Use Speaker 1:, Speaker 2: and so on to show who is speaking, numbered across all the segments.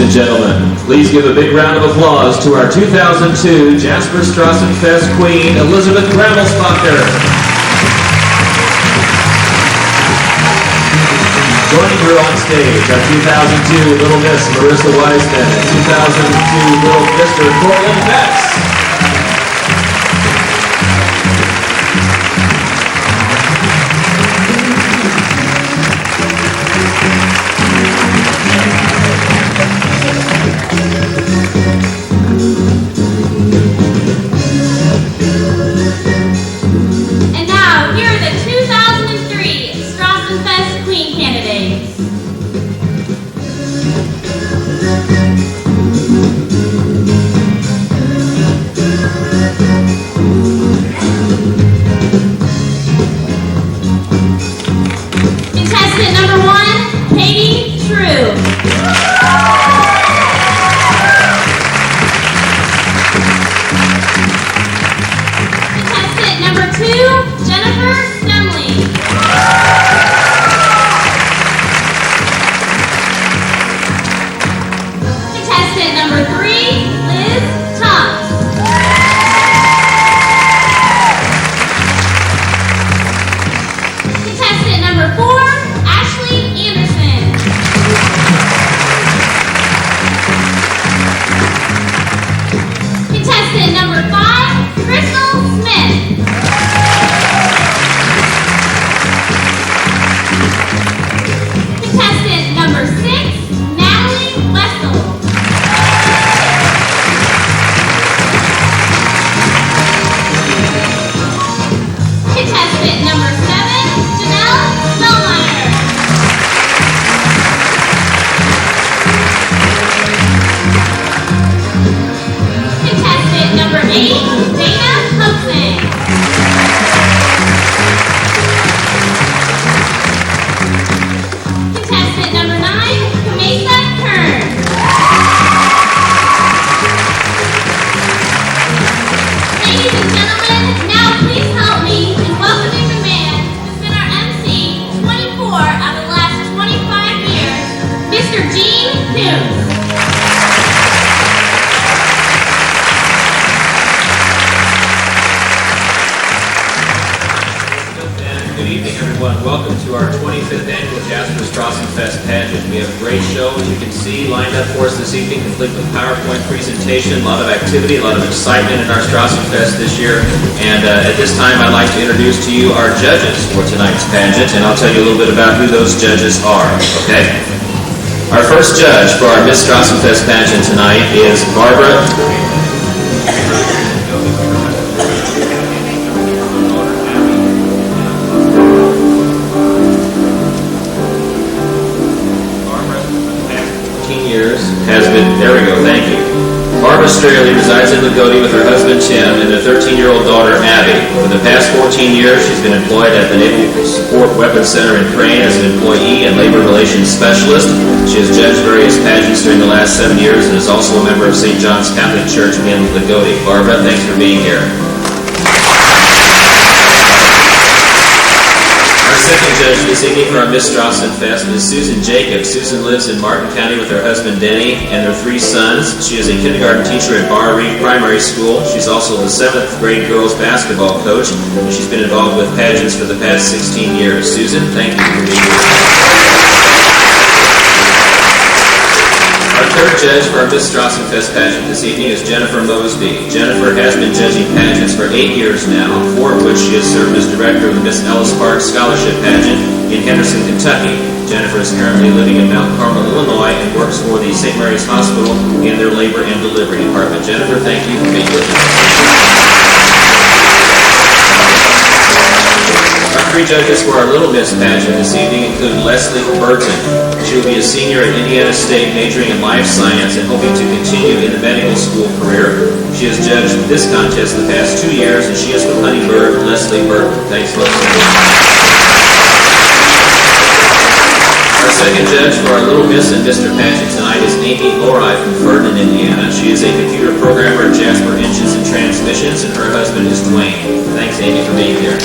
Speaker 1: and gentlemen, please give a big round of applause to our 2002 Jasper Strassenfest Queen, Elizabeth Grammelsbacher. Joining her on stage, our 2002 Little Miss Marissa Weisman and 2002 Little Mr. Cortland Betts.
Speaker 2: And now, here are the 2003 Strassenfest Queen candidates. Contestant number 1, Katie True. Contestant number 2, Jennifer Stemley. Contestant number 3, Liz Thomas. Contestant number 4, Ashley Anderson. Contestant number 5, Crystal Smith. Contestant number 6, Natalie Wessel. Contestant number 7, Janelle Spellmeyer. Contestant number 8, Dana Hudson. Contestant number 9, Kamesa Kern. Ladies and gentlemen, now please help me in welcoming the man who's been our MC 24 out of the last 25 years, Mr. Gene Hughes.
Speaker 1: Good evening, everyone. Welcome to our 25th annual Jasper Strassenfest Pageant. We have a great show, as you can see, lined up for us this evening, complete with PowerPoint presentation, a lot of activity, a lot of excitement in our Strassenfest this year. And at this time, I'd like to introduce to you our judges for tonight's pageant, and I'll tell you a little bit about who those judges are, okay? Our first judge for our Miss Strassenfest Pageant tonight is Barbara. 15 years has been, there we go, thank you. Barbara Straley resides in Lagodi with her husband Tim and their 13-year-old daughter Abby. For the past 14 years, she's been employed at the Naval Support Weapons Center in Crane as an employee and labor relations specialist. She has judged various pageants during the last 7 years and is also a member of St. John's Catholic Church in Lagodi. Barbara, thanks for being here. Our second judge this evening for our Miss Strassenfest is Susan Jacobs. Susan lives in Martin County with her husband Denny and their 3 sons. She is a kindergarten teacher at Bar Reef Primary School. She's also the 7th grade girls basketball coach, and she's been involved with pageants for the past 16 years. Susan, thank you for being here. Our third judge for our Miss Strassenfest pageant this evening is Jennifer Mosby. Jennifer has been judging pageants for 8 years now, 4 of which she has served as director of the Miss Ellis Park Scholarship Pageant in Henderson, Kentucky. Jennifer is currently living in Mount Carmel, Illinois, and works for the St. Mary's Hospital in their labor and delivery department. Jennifer, thank you for being with us. Our 3 judges for our Little Miss pageant this evening include Leslie Burton. She will be a senior at Indiana State, majoring in life science and hoping to continue in the medical school career. She has judged this contest the past 2 years, and she is from Honeybird, Leslie Burton. Thanks, Leslie. Our second judge for our Little Miss and Mr. pageant tonight is Amy Lori from Ferdinand, Indiana. She is a computer programmer at Jasper Engines and Transmissions, and her husband is Dwayne. Thanks, Amy, for being here.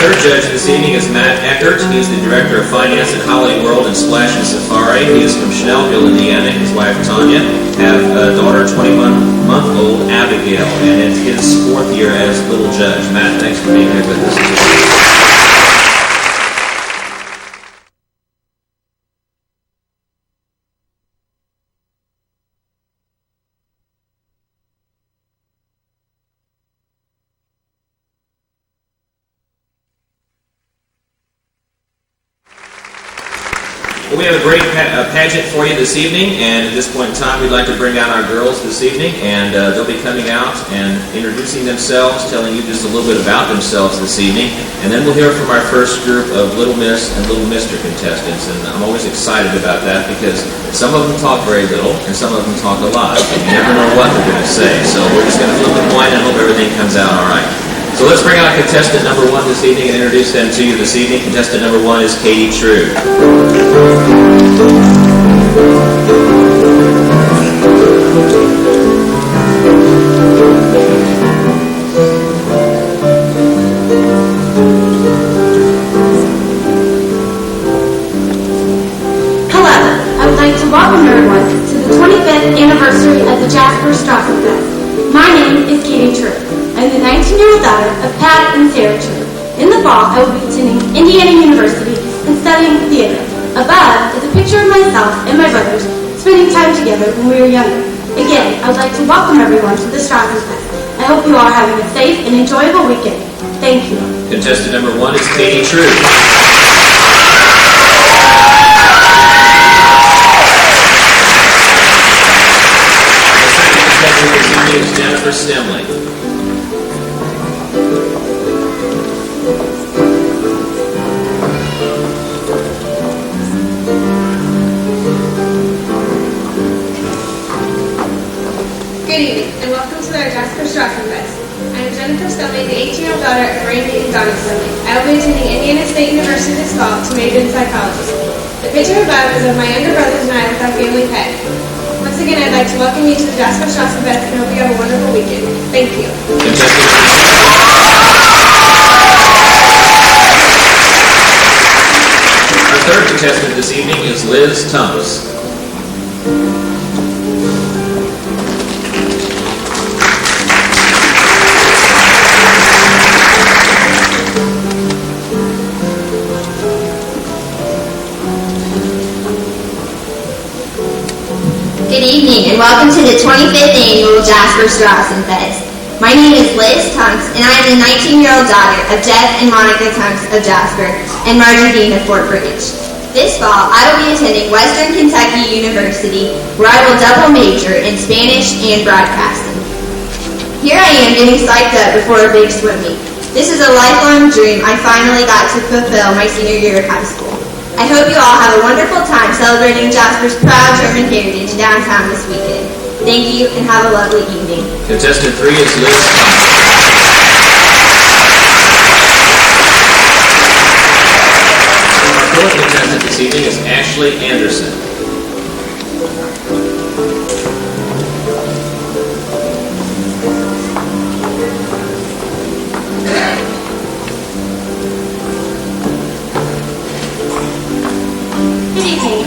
Speaker 1: third judge this evening is Matt Eckert. He's the Director of Finance at Holiday World and Splash and Safari. He is from Chanelville, Indiana. His wife, Tanya, have a daughter, 21-month-old Abigail, and it's his 4th year as little judge. Matt, thanks for being here with us. Well, we have a great pageant for you this evening, and at this point in time, we'd like to bring out our girls this evening, and they'll be coming out and introducing themselves, telling you just a little bit about themselves this evening, and then we'll hear from our first group of Little Miss and Little Mr. contestants, and I'm always excited about that because some of them talk very little, and some of them talk a lot. You never know what they're going to say, so we're just going to flip a coin and hope everything comes out all right. So let's bring out contestant number 1 this evening and introduce them to you this evening. Contestant number 1 is Katie True.
Speaker 3: Hello, I would like to welcome everyone to the 25th anniversary of the Jasper Strassenfest. My name is Katie True. I'm the 19-year-old daughter of Pat and Sarah True. In the fall, I will be attending Indiana University and studying theater. Above is a picture of myself and my brothers spending time together when we were younger. Again, I would like to welcome everyone to the Strassenfest. I hope you all are having a safe and enjoyable weekend. Thank you.
Speaker 1: Contestant number 1 is Katie True. Is Jennifer Stemley.
Speaker 4: Good evening, and welcome to our Jasper Strassenfest. I am Jennifer Stemley, the 18-year-old daughter of Randy and Donna Stemley. I will be attending Indiana State University this fall to major in psychology. The picture above is of my younger brothers and I with our family pet. Once again, I'd like to welcome you to the Jasper Strassenfest and hope you have a wonderful weekend. Thank you.
Speaker 1: Our third contestant this evening is Liz Thomas.
Speaker 5: Good evening and welcome to the 25th annual Jasper Strassenfest. My name is Liz Tunks and I am the 19-year-old daughter of Jeff and Monica Tunks of Jasper and Margie Dean of Fort Bridge. This fall, I will be attending Western Kentucky University where I will double major in Spanish and broadcasting. Here I am getting psyched up before a big swim meet. This is a lifelong dream I finally got to fulfill my senior year of high school. I hope you all have a wonderful time celebrating Jasper's proud German heritage downtown this weekend. Thank you and have a lovely evening.
Speaker 1: Contestant 3 is Liz Thomas. Our fourth contestant this evening is Ashley Anderson.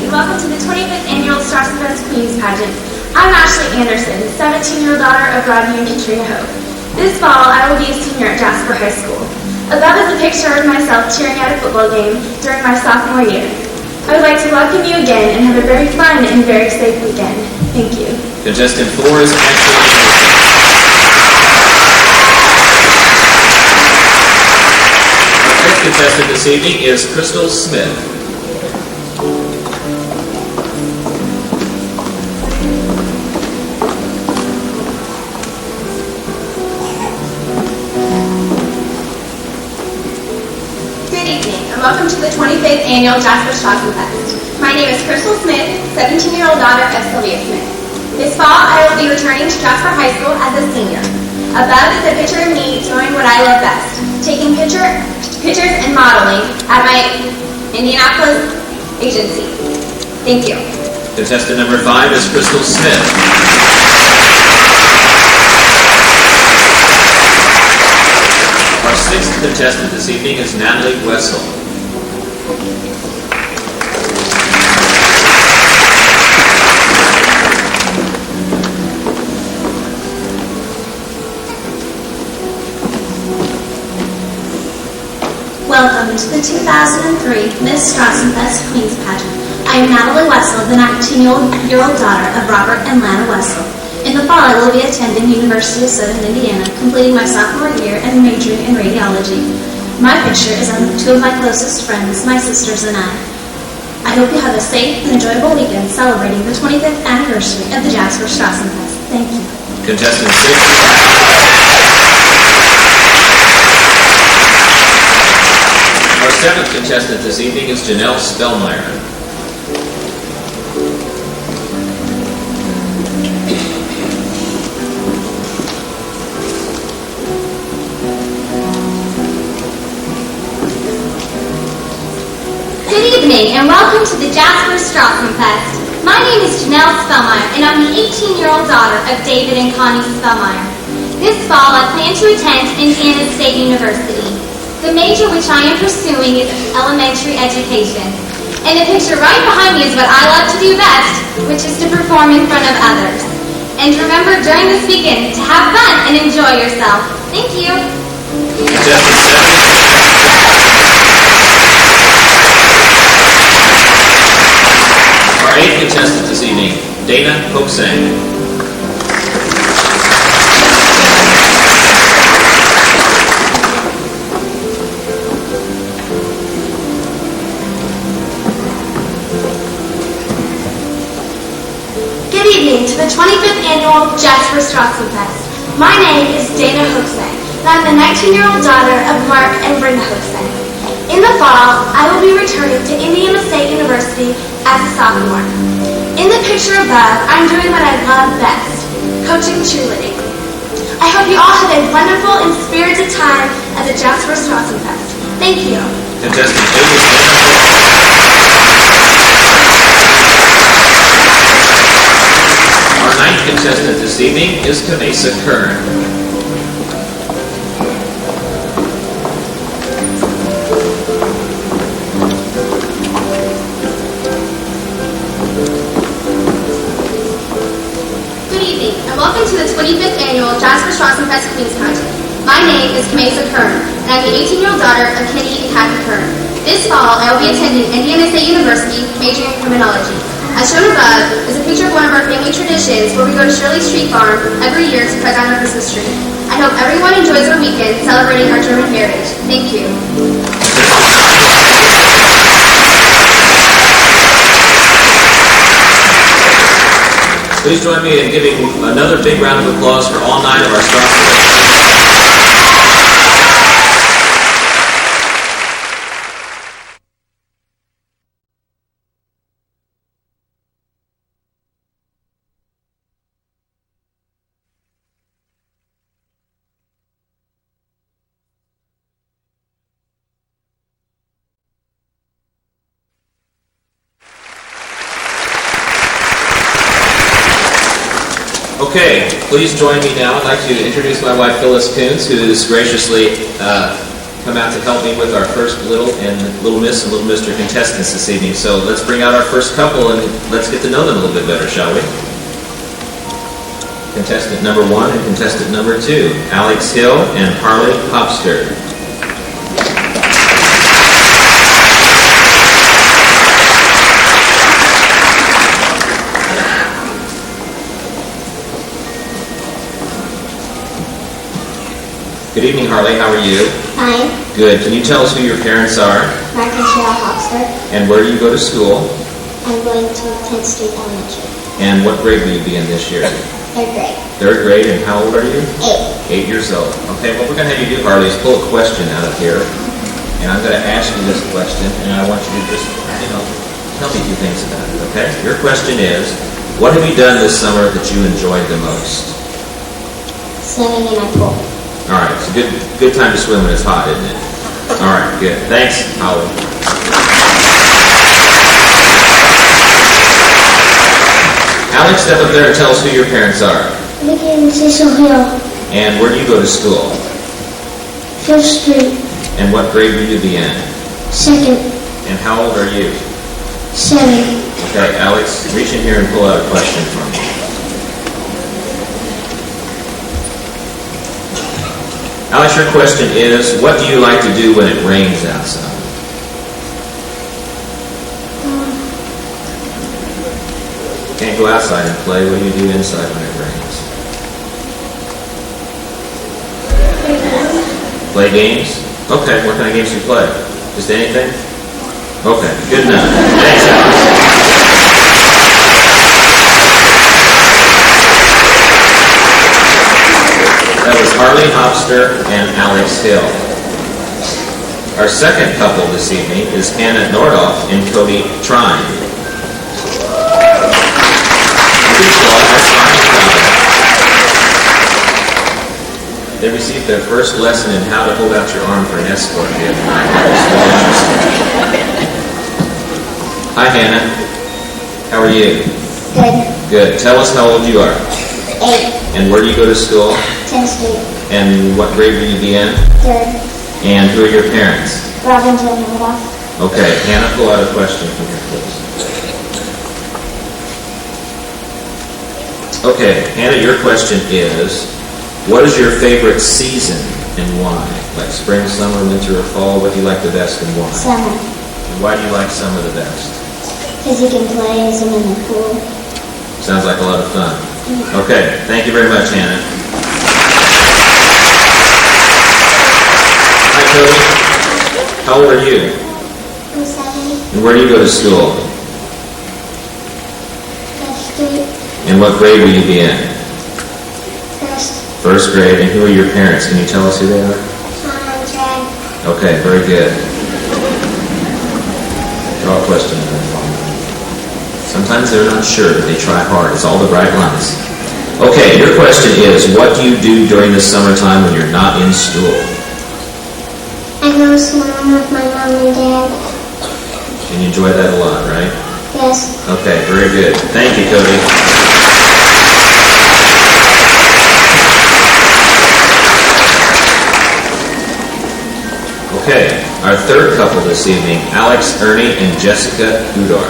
Speaker 3: Welcome to the 25th Annual Strassenfest Queens Pageant. I'm Ashley Anderson, 17-year-old daughter of Rodney and Katrina Hope. This fall, I will be a senior at Jasper High School. Above is a picture of myself cheering at a football game during my sophomore year. I would like to welcome you again and have a very fun and very safe weekend. Thank you.
Speaker 1: Contestant 4 is Ashley Anderson. Our fifth contestant this evening is Crystal Smith.
Speaker 4: Welcome to the 25th Annual Jasper Strassenfest. My name is Crystal Smith, 17-year-old daughter of Sylvia Smith. This fall, I will be returning to Jasper High School as a senior. Above is a picture of me doing what I love best, taking pictures and modeling at my Indianapolis agency. Thank you.
Speaker 1: Contestant number 5 is Crystal Smith. Our sixth next contestant this evening is Natalie Wessel.
Speaker 6: Welcome to the 2003 Miss Strassenfest Queen's Pageant. I am Natalie Wessel, the 19-year-old daughter of Robert and Lana Wessel. In the fall, I will be attending University of Southern Indiana, completing my sophomore year and majoring in radiology. My picture is of two of my closest friends, my sisters and I. I hope you have a safe and enjoyable weekend celebrating the 25th anniversary of the Jasper Strassenfest. Thank you.
Speaker 1: Contestant 6. Our seventh contestant this evening is Janelle Spellmeyer.
Speaker 2: Good evening and welcome to the Jasper Strassenfest. My name is Janelle Spellmeyer and I'm the 18-year-old daughter of David and Connie Spellmeyer. This fall I plan to attend Indiana State University. The major which I am pursuing is elementary education. And the picture right behind me is what I love to do best, which is to perform in front of others. And remember during this weekend to have fun and enjoy yourself. Thank you.
Speaker 1: Our eighth contestant this evening, Dana Hoaxang.
Speaker 3: Good evening to the 25th Annual Jasper Strassenfest. My name is Dana Hoaxang, and I'm the 19-year-old daughter of Mark and Brenda Hoaxang. In the fall, I will be returning to Indiana State University as a sophomore. In the picture above, I'm doing what I love best, coaching cheerleading. I hope you all have a wonderful and spirited time at the Jasper Strassenfest. Thank you.
Speaker 1: Contestant 8. Our ninth contestant this evening is Kamesa Kern.
Speaker 4: Good evening, and welcome to the 25th Annual Jasper Strassenfest Queen's Pageant. My name is Kamesa Kern, and I'm the 18-year-old daughter of Kenny and Kathy Kern. This fall, I will be attending Indiana State University, majoring in criminology. As shown above is a picture of one of our family traditions where we go to Shirley Street Farm every year to cut down our Christmas tree. I hope everyone enjoys our weekend celebrating our German heritage. Thank you.
Speaker 1: Please join me in giving another big round of applause for all 9 of our Strassenfest. Okay, please join me now. I'd like to introduce my wife, Phyllis Coons, who has graciously come out to help me with our first Little Miss and Little Mr. contestants this evening. So let's bring out our first couple and let's get to know them a little bit better, shall we? Contestant number 1 and contestant number 2, Alex Hill and Harley Hopster. Good evening, Harley. How are you?
Speaker 3: Fine.
Speaker 1: Good. Can you tell us who your parents are?
Speaker 3: Mark and Cheryl Hofster.
Speaker 1: And where do you go to school?
Speaker 3: I'm going to 10th Street Elementary.
Speaker 1: And what grade will you be in this year?
Speaker 3: 3rd grade.
Speaker 1: 3rd grade, and how old are you?
Speaker 3: 8.
Speaker 1: 8 years old. Okay, what we're going to have you do, Harley, is pull a question out of here. And I'm going to ask you this question, and I want you to just, tell me 2 things about it, okay? Your question is, what have you done this summer that you enjoyed the most?
Speaker 3: Swimming in my pool.
Speaker 1: All right, it's a good time to swim when it's hot, isn't it? All right, good. Thanks, Howard. Alex, step up there and tell us who your parents are.
Speaker 3: Mickey and Cecil Hill.
Speaker 1: And where do you go to school?
Speaker 3: 5th Street.
Speaker 1: And what grade will you be in?
Speaker 3: Second.
Speaker 1: And how old are you?
Speaker 3: 7.
Speaker 1: Okay, Alex, reach in here and pull out a question for me. Alex, your question is, what do you like to do when it rains outside? Can't go outside and play. What do you do inside when it rains? Play games? Okay, what kind of games do you play? Just anything? Okay, good enough. Thanks, Alex. That was Harley Hofster and Alex Hill. Our second couple this evening is Hannah Nordoff and Cody Trine. They received their first lesson in how to hold out your arm for an escort the other night. Hi, Hannah. How are you?
Speaker 3: Good.
Speaker 1: Good. Tell us how old you are.
Speaker 3: 8.
Speaker 1: And where do you go to school?
Speaker 3: 10th Street.
Speaker 1: And what grade will you be in?
Speaker 3: 3rd.
Speaker 1: And who are your parents?
Speaker 3: Robin and Rudolph.
Speaker 1: Okay, Hannah, pull out a question from here, please. Okay, Hannah, your question is, what is your favorite season and why? Like spring, summer, winter, or fall, what do you like the best and why?
Speaker 3: Summer.
Speaker 1: And why do you like summer the best?
Speaker 3: Because you can play and swim in the pool.
Speaker 1: Sounds like a lot of fun. Okay, thank you very much, Hannah. Hi, Cody. How old are you?
Speaker 3: I'm 7.
Speaker 1: And where do you go to school?
Speaker 3: 5th Street.
Speaker 1: And what grade will you be in?
Speaker 3: 1st.
Speaker 1: First grade. And who are your parents? Can you tell us who they are?
Speaker 3: Chad.
Speaker 1: Okay, very good. Draw a question. Sometimes they're not sure, but they try hard. It's all the bright lines. Okay, your question is, what do you do during the summertime when you're not in school?
Speaker 3: I go swimming with my mom and dad.
Speaker 1: And you enjoy that a lot, right?
Speaker 3: Yes.
Speaker 1: Okay, very good. Thank you, Cody. Okay, our third couple this evening, Alex Ernie and Jessica Udar.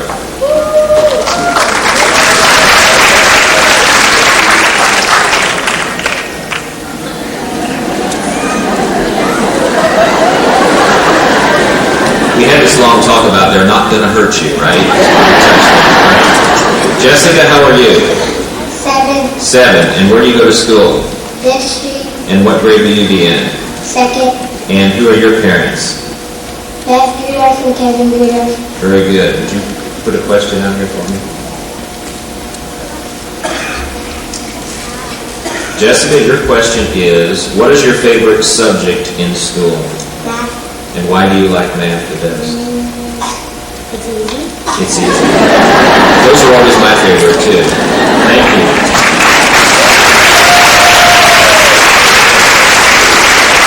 Speaker 1: We had this long talk about they're not going to hurt you, right? Jessica, how are you?
Speaker 3: 7.
Speaker 1: 7. And where do you go to school?
Speaker 3: 5th Street.
Speaker 1: And what grade will you be in?
Speaker 3: 2nd.
Speaker 1: And who are your parents?
Speaker 3: Beth Rudolph and Kevin Rudolph.
Speaker 1: Very good. Would you put a question out here for me? Jessica, your question is, what is your favorite subject in school?
Speaker 3: Math.
Speaker 1: And why do you like math the best?
Speaker 3: It's easy.
Speaker 1: It's easy. Those are always my favorite, too. Thank you.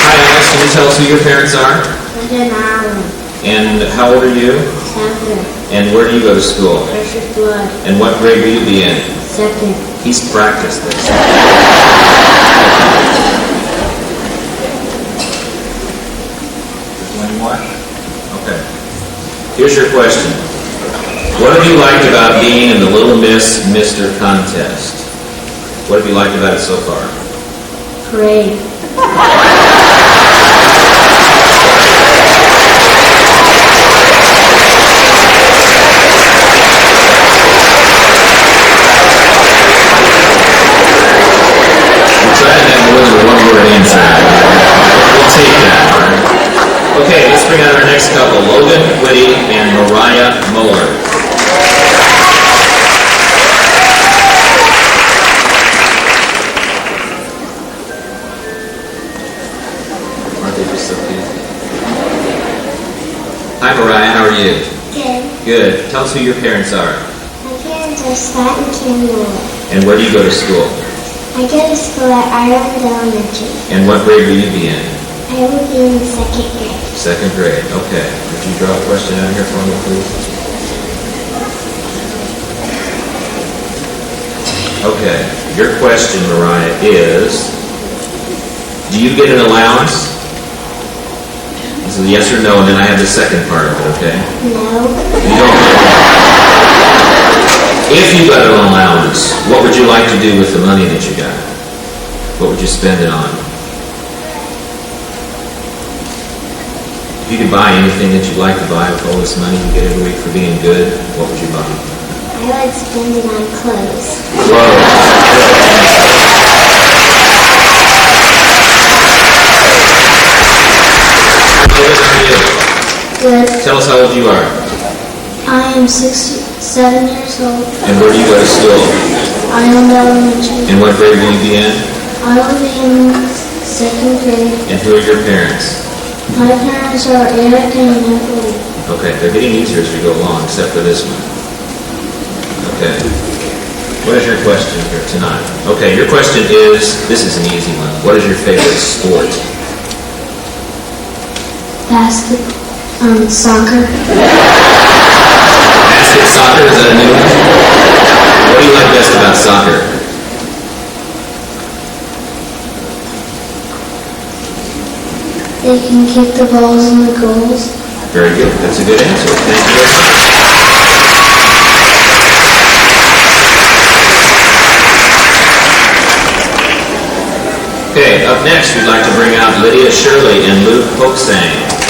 Speaker 1: Hi, Alex. Can you tell us who your parents are?
Speaker 3: Linda and Alan.
Speaker 1: And how old are you?
Speaker 3: 7.
Speaker 1: And where do you go to school?
Speaker 3: Precious Blood.
Speaker 1: And what grade will you be in?
Speaker 3: 2nd.
Speaker 1: He's practiced this. Okay. Here's your question. What have you liked about being in the Little Miss Mr. contest? What have you liked about it so far?
Speaker 3: Parade.
Speaker 1: We try to have more than a one-word answer. We'll take that, all right? Okay, let's bring out our next couple, Logan Whitty and Mariah Muller. Aren't they just so cute? Hi, Mariah, how are you?
Speaker 3: Good.
Speaker 1: Good. Tell us who your parents are.
Speaker 3: My parents are Scott and Kim Miller.
Speaker 1: And where do you go to school?
Speaker 3: I go to school at Ireland Elementary.
Speaker 1: And what grade will you be in?
Speaker 3: I will be in 2nd grade.
Speaker 1: 2nd grade. Okay. Would you draw a question out here for me, please? Okay. Your question, Mariah, is, do you get an allowance? This is So yes or no, and then I have the second part of it, okay?
Speaker 6: No.
Speaker 1: You don't know. If you got an allowance, what would you like to do with the money that you got? What would you spend it on? If you could buy anything that you'd like to buy with all this money you get every week for being good, what would you buy?
Speaker 6: I would spend it on clothes. Good.
Speaker 1: Tell us how old you are.
Speaker 6: I am 7 years old.
Speaker 1: And where do you go to school?
Speaker 6: Island Elementary.
Speaker 1: And what grade will you be in?
Speaker 6: I will be in 2nd grade.
Speaker 1: And who are your parents?
Speaker 6: My parents are Eric and Natalie.
Speaker 1: Okay, they're getting easier as we go along, except for this one. Okay. What is your question here tonight? Okay, your question is, this is an easy one. What is your favorite sport?
Speaker 6: Soccer.
Speaker 1: Basket soccer, is that a new one? What do you like best about soccer?
Speaker 6: They can kick the balls in the goals.
Speaker 1: Very good. That's a good answer. Thank you very much. Okay, up next we'd like to bring out Lydia Shirley and Luke Hoaxang.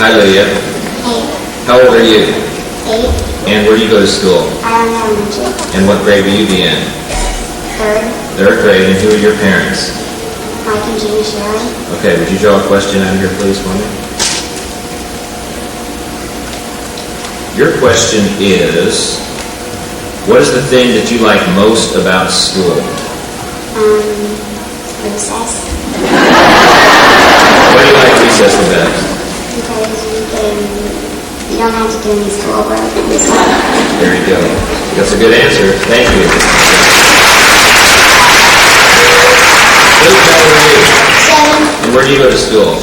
Speaker 1: Hi, Lydia.
Speaker 6: Hey.
Speaker 1: How old are you?
Speaker 6: 8.
Speaker 1: And where do you go to school?
Speaker 6: Island Elementary.
Speaker 1: And what grade will you be in?
Speaker 6: 3rd.
Speaker 1: 3rd grade. And who are your parents?
Speaker 6: Mike and Jeannie Shirley.
Speaker 1: Okay, would you draw a question out of here, please, for me? Your question is, what is the thing that you like most about school?
Speaker 6: Recess.
Speaker 1: Why do you like recess the best?
Speaker 6: Because you don't have to do any schoolwork and stuff.
Speaker 1: There you go. That's a good answer. Thank you. Luke, how old are you?
Speaker 6: 7.
Speaker 1: And where do you go to school?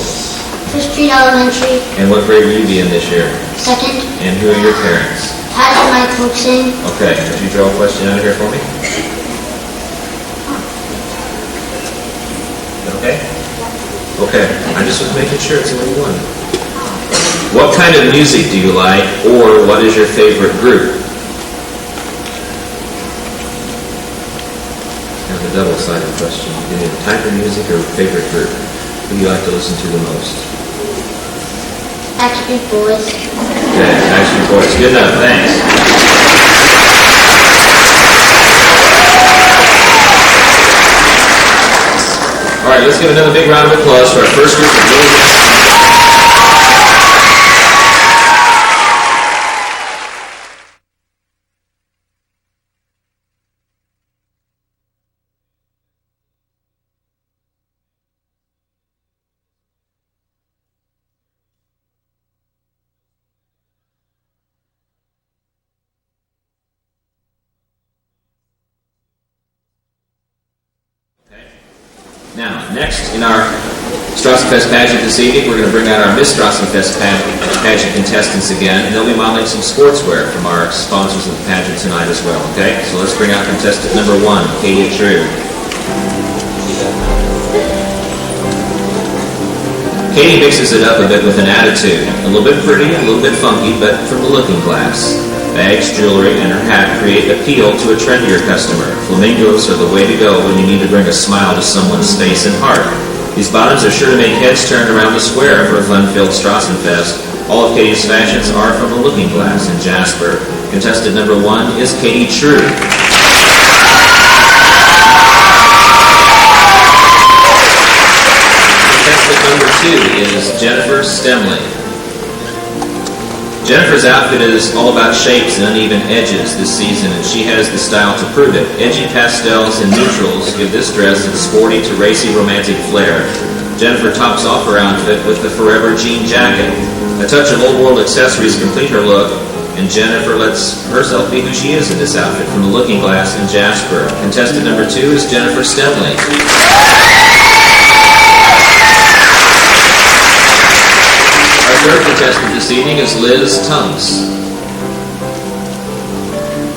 Speaker 6: First Street Elementary.
Speaker 1: And what grade will you be in this year?
Speaker 6: 2nd.
Speaker 1: And who are your parents?
Speaker 6: Pat and Mike Hoaxing.
Speaker 1: Okay, would you draw a question out of here for me? Okay? Okay, I just was making sure it's the only one. What kind of music do you like, or what is your favorite group? Kind of a double-sided question. You can either type of music or favorite group. Who do you like to listen to the most?
Speaker 6: Backstreet Boys.
Speaker 1: Okay, Backstreet Boys. Good enough, thanks. All right, let's give another big round of applause for our first group of little guests. Now, next in our Strassenfest Pageant this evening, we're going to bring out our Miss Strassenfest Pageant contestants again, and they'll be modeling some sportswear from our sponsors of the pageant tonight as well, okay? So let's bring out contestant number 1, Katie True. Katie mixes it up a bit with an attitude. A little bit pretty, a little bit funky, but from the looking glass. Bags, jewelry, and her hat create appeal to a trendier customer. Flamingos are the way to go when you need to bring a smile to someone's face and heart. These bottoms are sure to make heads turn around the square for a fun-filled Strassenfest. All of Katie's fashions are from the looking glass in Jasper. Contestant number 1 is Katie True. Contestant number 2 is Jennifer Stemley. Jennifer's outfit is all about shapes and uneven edges this season, and she has the style to prove it. Edgy pastels and neutrals give this dress its sporty to racy romantic flair. Jennifer tops off her outfit with the Forever jean jacket. A touch of old world accessories complete her look, and Jennifer lets herself be who she is in this outfit from the Looking Glass in Jasper. Contestant number 2 is Jennifer Stemley. Our third contestant this evening is Liz Tunks.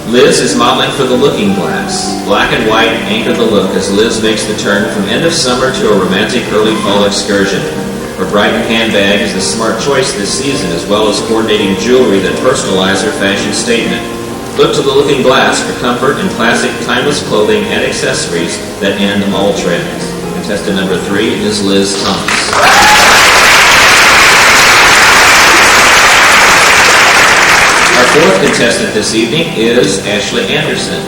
Speaker 1: Liz is modeling for the Looking Glass. Black and white anchor the look as Liz makes the turn from end of summer to a romantic early fall excursion. Her Brighton handbag is the smart choice this season, as well as coordinating jewelry that personalize her fashion statement. Look to the Looking Glass for comfort and classic timeless clothing and accessories that end all trends. Contestant number 3 is Liz Thomas. Our fourth contestant this evening is Ashley Anderson.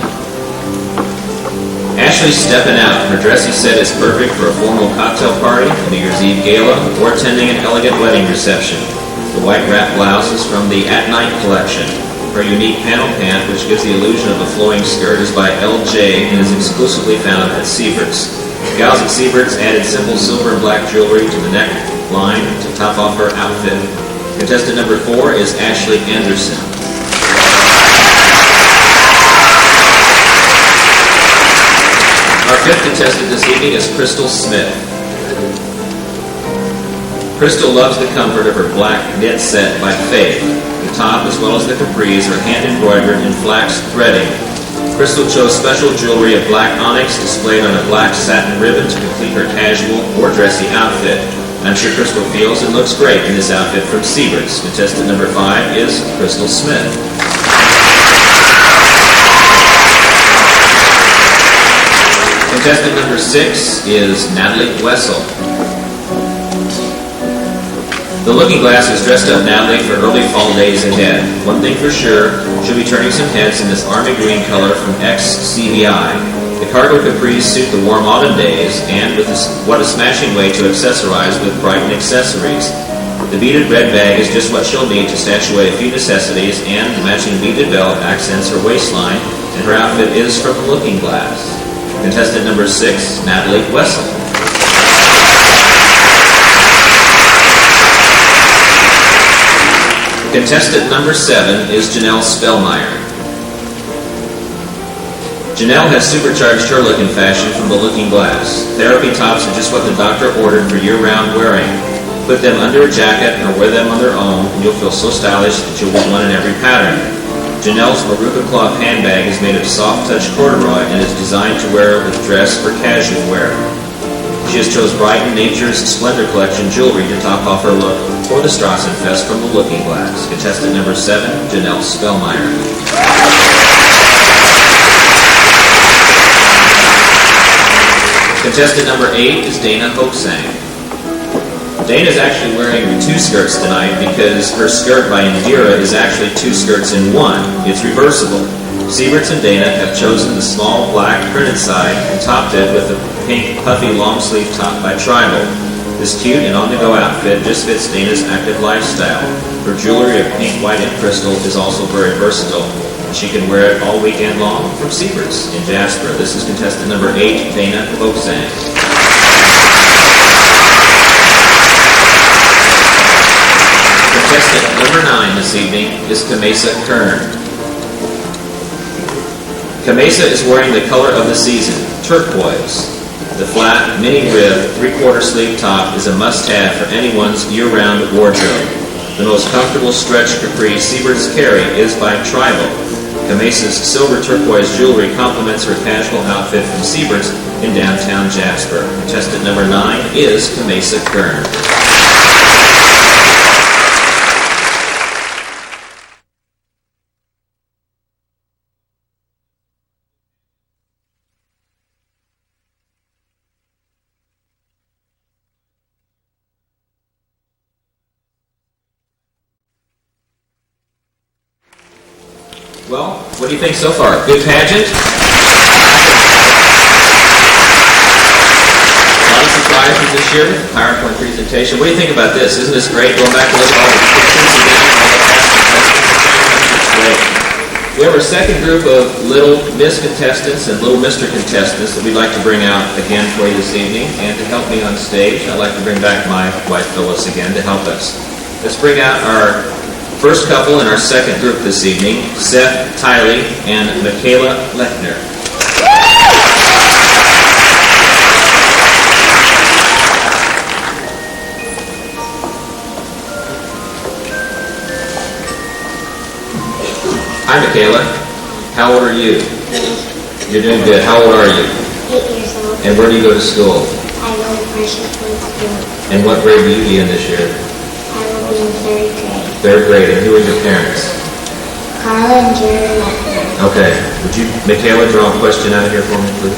Speaker 1: Ashley's stepping out. Her dressy set is perfect for a formal cocktail party, a New Year's Eve gala, or attending an elegant wedding reception. The white wrap blouse is from the At Night collection. Her unique panel pant, which gives the illusion of a flowing skirt, is by LJ and is exclusively found at Siebert's. Gals at Siebert's added simple silver and black jewelry to the neckline to top off her outfit. Contestant number 4 is Ashley Anderson. Our fifth contestant this evening is Crystal Smith. Crystal loves the comfort of her black knit set by Faith. The top, as well as the capris, are hand-embroidered in flax threading. Crystal chose special jewelry of black onyx displayed on a black satin ribbon to complete her casual or dressy outfit. I'm sure Crystal feels and looks great in this outfit from Siebert's. Contestant number 5 is Crystal Smith. Contestant number 6 is Natalie Wessel. The Looking Glass has dressed up Natalie for early fall days ahead. One thing for sure, she'll be turning some heads in this army green color from XCVI. The cargo capris suit the warm autumn days, and with what a smashing way to accessorize with Brighton accessories. The beaded red bag is just what she'll need to stash away a few necessities, and the matching beaded belt accents her waistline, and her outfit is from the Looking Glass. Contestant number 6, Natalie Wessel. Contestant number 7 is Janelle Spellmeyer. Janelle has supercharged her look and fashion from the Looking Glass. Therapy tops are just what the doctor ordered for year-round wearing. Put them under a jacket or wear them on their own, and you'll feel so stylish that you'll want one in every pattern. Janelle's Maruca cloth handbag is made of soft-touch corduroy and is designed to wear with dress or casual wear. She has chose Brighton Nature's Splendor Collection jewelry to top off her look for the Strassenfest from the Looking Glass. Contestant number 7, Janelle Spellmeyer. Contestant number 8 is Dana Hoaxang. Dana's actually wearing 2 skirts tonight because her skirt by Indira is actually 2 skirts in one. It's reversible. Siebert's and Dana have chosen the small black printed side and topped it with a pink puffy long sleeve top by Tribal. This cute and on-the-go outfit just fits Dana's active lifestyle. Her jewelry of pink, white, and crystal is also very versatile. She can wear it all weekend long from Siebert's in Jasper. This is contestant number 8, Dana Hoaxang. Contestant number 9 this evening is Kamesa Kern. Kamesa is wearing the color of the season, turquoise. The flat, mini-rib, 3/4 sleeve top is a must-have for anyone's year-round wardrobe. The most comfortable stretch capri Siebert's carry is by Tribal. Kamesa's silver turquoise jewelry complements her casual outfit from Siebert's in downtown Jasper. Contestant number 9 is Kamesa Kern. Well, what do you think so far? Good pageant? A lot of surprises this year with the PowerPoint presentation. What do you think about this? Isn't this great? Going back to look at all the pictures again. It's great. We have our second group of Little Miss contestants and Little Mr. contestants that we'd like to bring out again for you this evening. And to help me on stage, I'd like to bring back my wife Phyllis again to help us. Let's bring out our first couple in our second group this evening, Seth Tiley and Michaela Lechner. Hi, Michaela. How old are you? You're doing good. How old are you?
Speaker 7: 8 years old.
Speaker 1: And where do you go to school?
Speaker 7: I go to Precious School.
Speaker 1: And what grade will you be in this year?
Speaker 7: I will be in 3rd grade.
Speaker 1: 3rd grade. And who are your parents?
Speaker 7: Carla and Jerry Leffler.
Speaker 1: Okay. Would you, Michaela, draw a question out of here for me, please?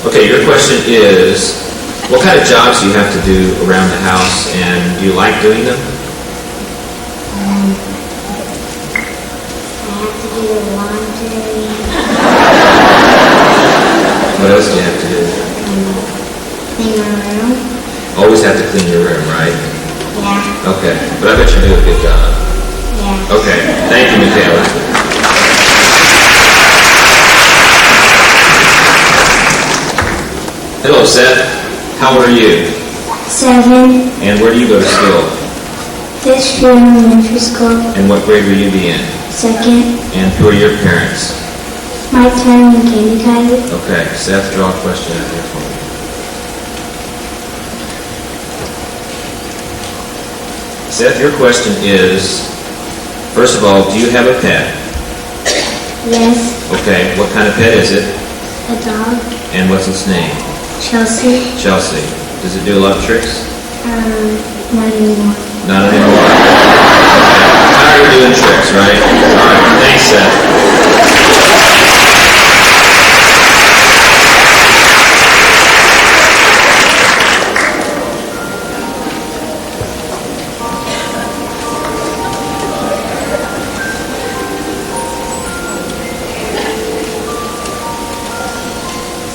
Speaker 1: Okay, your question is, what kind of jobs do you have to do around the house, and do you like doing them?
Speaker 7: I have to do the laundry.
Speaker 1: What else do you have to do?
Speaker 7: Clean my room.
Speaker 1: Always have to clean your room, right?
Speaker 7: Yeah.
Speaker 1: Okay, but I bet you do a good job.
Speaker 7: Yeah.
Speaker 1: Okay, thank you, Michaela. Hello, Seth. How old are you?
Speaker 7: 7.
Speaker 1: And where do you go to school?
Speaker 7: Fishville Elementary School.
Speaker 1: And what grade will you be in?
Speaker 7: 2nd.
Speaker 1: And who are your parents?
Speaker 7: My turn in kindergarten.
Speaker 1: Okay, Seth, draw a question out here for me. Seth, your question is, first of all, do you have a pet?
Speaker 7: Yes.
Speaker 1: Okay, what kind of pet is it?
Speaker 7: A dog.
Speaker 1: And what's its name?
Speaker 7: Chelsea.
Speaker 1: Chelsea. Does it do a lot of tricks?
Speaker 7: Not anymore.
Speaker 1: Not anymore. How are you doing tricks, right? All right, thanks, Seth.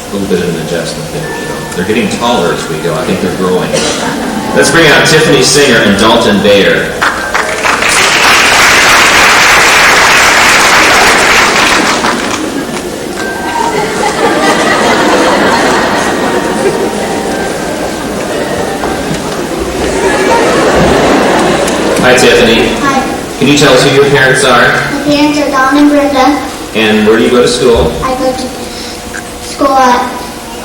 Speaker 1: A little bit of an adjustment there. They're getting taller as we go. I think they're growing. Let's bring out Tiffany Singer and Dalton Bayer. Hi, Tiffany.
Speaker 7: Hi.
Speaker 1: Can you tell us who your parents are?
Speaker 7: My parents are Dawn and Brenda.
Speaker 1: And where do you go to school?
Speaker 7: I go to school at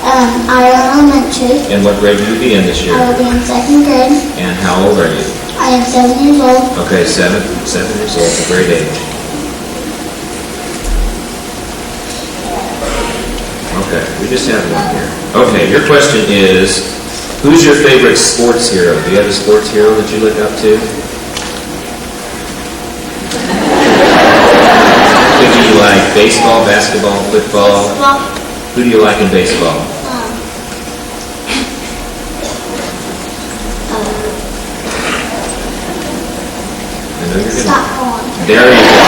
Speaker 7: Archival Elementary.
Speaker 1: And what grade will you be in this year?
Speaker 7: I will be in 2nd grade.
Speaker 1: And how old are you?
Speaker 7: I am 7 years old.
Speaker 1: Okay, 7 years old, a great age. Okay, we just have one here. Okay, your question is, who's your favorite sports hero? Do you have a sports hero that you look up to? Who do you like? Baseball, basketball, football?
Speaker 7: Baseball.
Speaker 1: Who do you like in baseball? I know you're gonna...
Speaker 7: Stop going.
Speaker 1: There you go.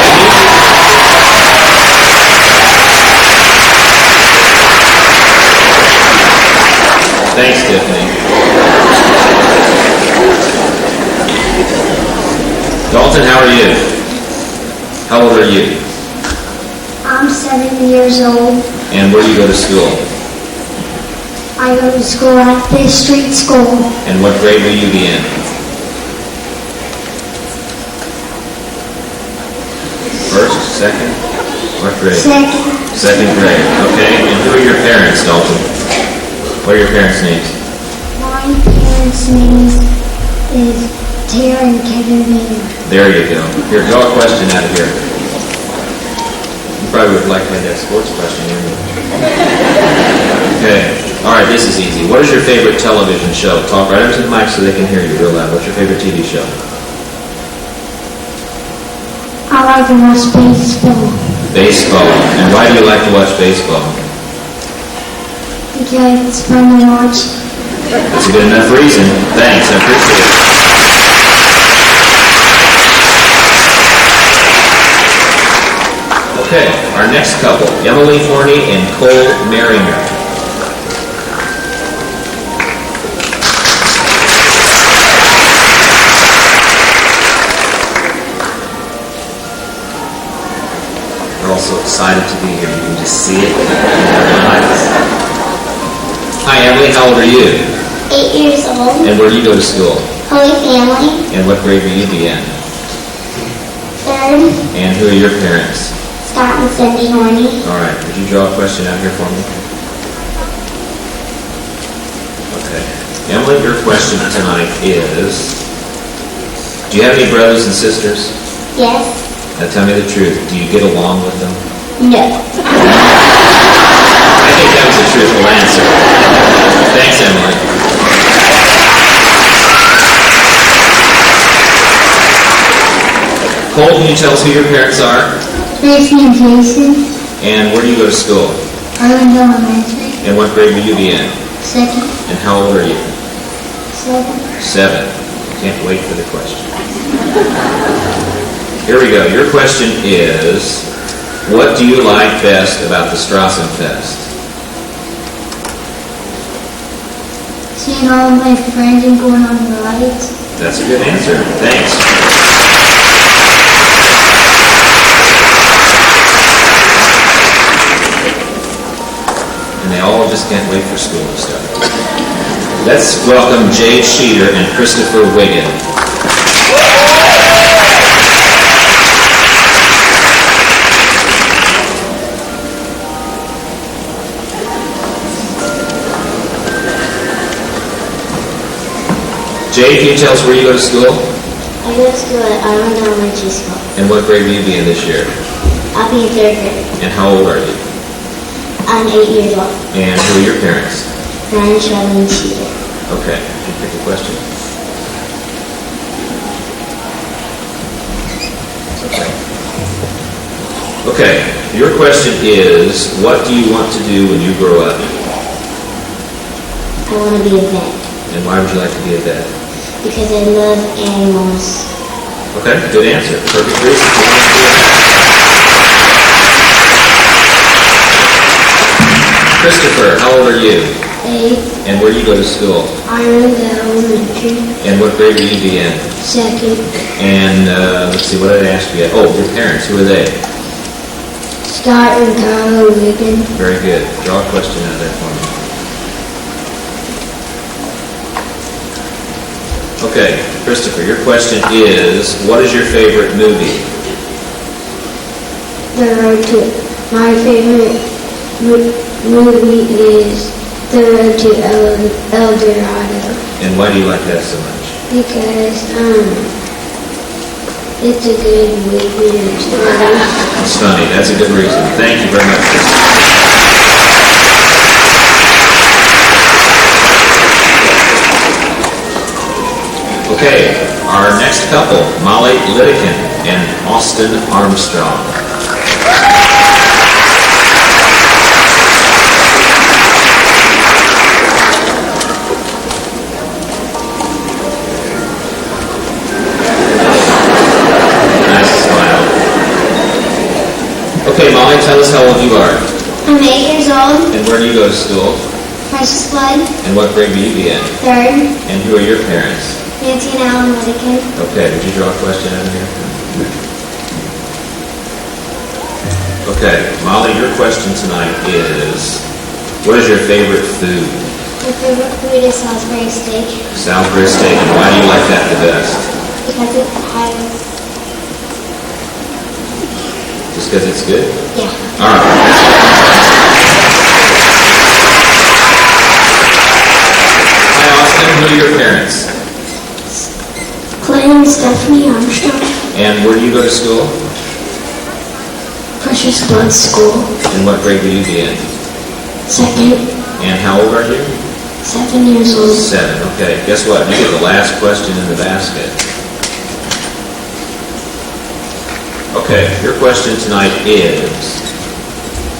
Speaker 1: Thanks, Tiffany. Dalton, how are you? How old are you?
Speaker 7: I'm 7 years old.
Speaker 1: And where do you go to school?
Speaker 7: I go to school at Fifth Street School.
Speaker 1: And what grade will you be in? First, second? What grade?
Speaker 7: 2nd.
Speaker 1: 2nd grade. Okay. And who are your parents, Dalton? What are your parents' names?
Speaker 7: My parents' names is Tara and Kevin Bader.
Speaker 1: There you go. Here, draw a question out of here. You probably would like to have that sports question in there. Okay. All right, this is easy. What is your favorite television show? Talk right up to the mic so they can hear you real loud. What's your favorite TV show?
Speaker 7: I like to watch baseball
Speaker 1: Baseball. And why do you like to watch baseball?
Speaker 7: because it's fun to watch.
Speaker 1: That's a good enough reason. Thanks, I appreciate it. Okay, our next couple, Emily Forney and Cole Merringer. We're also excited to be here. You can just see it in their eyes. Hi, Emily. How old are you?
Speaker 7: 8 years old.
Speaker 1: And where do you go to school?
Speaker 7: Holy Family.
Speaker 1: And what grade will you be in?
Speaker 7: 3rd.
Speaker 1: And who are your parents?
Speaker 7: Scott and Cindy Horney.
Speaker 1: All right. Would you draw a question out here for me? Okay. Emily, your question tonight is, do you have any brothers and sisters?
Speaker 7: Yes.
Speaker 1: Now tell me the truth. Do you get along with them?
Speaker 7: No.
Speaker 1: I think that was a truthful answer. Thanks, Emily. Cole, can you tell us who your parents are?
Speaker 7: Tracy and Jason.
Speaker 1: And where do you go to school?
Speaker 7: Arland Elementary.
Speaker 1: And what grade will you be in?
Speaker 7: Second.
Speaker 1: And how old are you?
Speaker 7: 7.
Speaker 1: 7. Can't wait for the question. Here we go. Your question is, what do you like best about the Strassenfest?
Speaker 7: Seeing all of my friends and going on the rides.
Speaker 1: That's a good answer. Thanks. And they all just can't wait for school to start. Let's welcome Jade Sheeter and Christopher Wiggin. Jade, can you tell us where you go to school?
Speaker 7: I go to school at Arland Elementary School.
Speaker 1: And what grade will you be in this year?
Speaker 7: I'll be in 3rd grade.
Speaker 1: And how old are you?
Speaker 7: I'm 8 years old.
Speaker 1: And who are your parents?
Speaker 7: Ryan, Charlie, and Sheeter.
Speaker 1: Okay, can you pick a question? Okay, your question is, what do you want to do when you grow up?
Speaker 7: I want to be a vet
Speaker 1: And why would you like to be a vet?
Speaker 7: because I love animals.
Speaker 1: Okay, good answer. Perfect reason. Christopher, how old are you?
Speaker 7: 8.
Speaker 1: And where do you go to school?
Speaker 7: Arland Elementary.
Speaker 1: And what grade will you be in?
Speaker 7: 2nd.
Speaker 1: And let's see, what did I ask you? Oh, your parents, who are they?
Speaker 7: Scott and Kyle Wiggin.
Speaker 1: Very good. Draw a question out of there for me. Okay, Christopher, your question is, what is your favorite movie?
Speaker 7: The Road to. My favorite movie is The Road to El Dorado
Speaker 1: And why do you like that so much?
Speaker 7: because it's a good movie and story.
Speaker 1: It's funny. That's a good reason. Thank you very much, Christopher. Okay, our next couple, Molly Lidikin and Austin Armstrong. Nice smile. Okay, Molly, tell us how old you are.
Speaker 7: I'm 8 years old.
Speaker 1: And where do you go to school?
Speaker 7: Precious Blood.
Speaker 1: And what grade will you be in?
Speaker 7: 3rd.
Speaker 1: And who are your parents?
Speaker 7: Nancy and Alan Whittaker.
Speaker 1: Okay, did you draw a question out of here? Okay, Molly, your question tonight is, what is your favorite food?
Speaker 7: My favorite food is Salisbury steak
Speaker 1: Salisbury steak, and why do you like that the best?
Speaker 7: because it has,
Speaker 1: Just because it's good?
Speaker 7: yeah.
Speaker 1: All right. Hi, Austin, who are your parents?
Speaker 7: Clay and Stephanie Armstrong.
Speaker 1: And where do you go to school?
Speaker 7: Precious Blood School.
Speaker 1: And what grade will you be in?
Speaker 7: 2nd.
Speaker 1: And how old are you?
Speaker 7: 7 years old.
Speaker 1: 7. Okay, guess what? You get the last question in the basket. Okay, your question tonight is,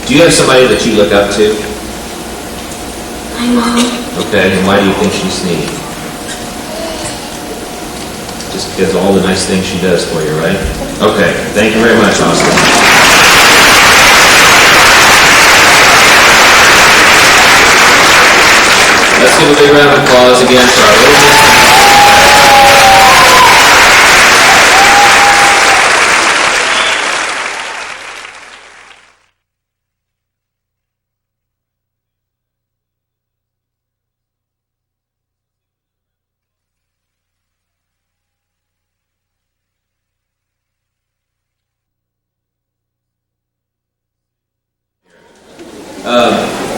Speaker 1: do you have somebody that you look up to?
Speaker 7: My mom.
Speaker 1: Okay, and why do you think she's neat? Just because of all the nice things she does for you, right? Okay, thank you very much, Austin. Let's give a big round of applause again for our little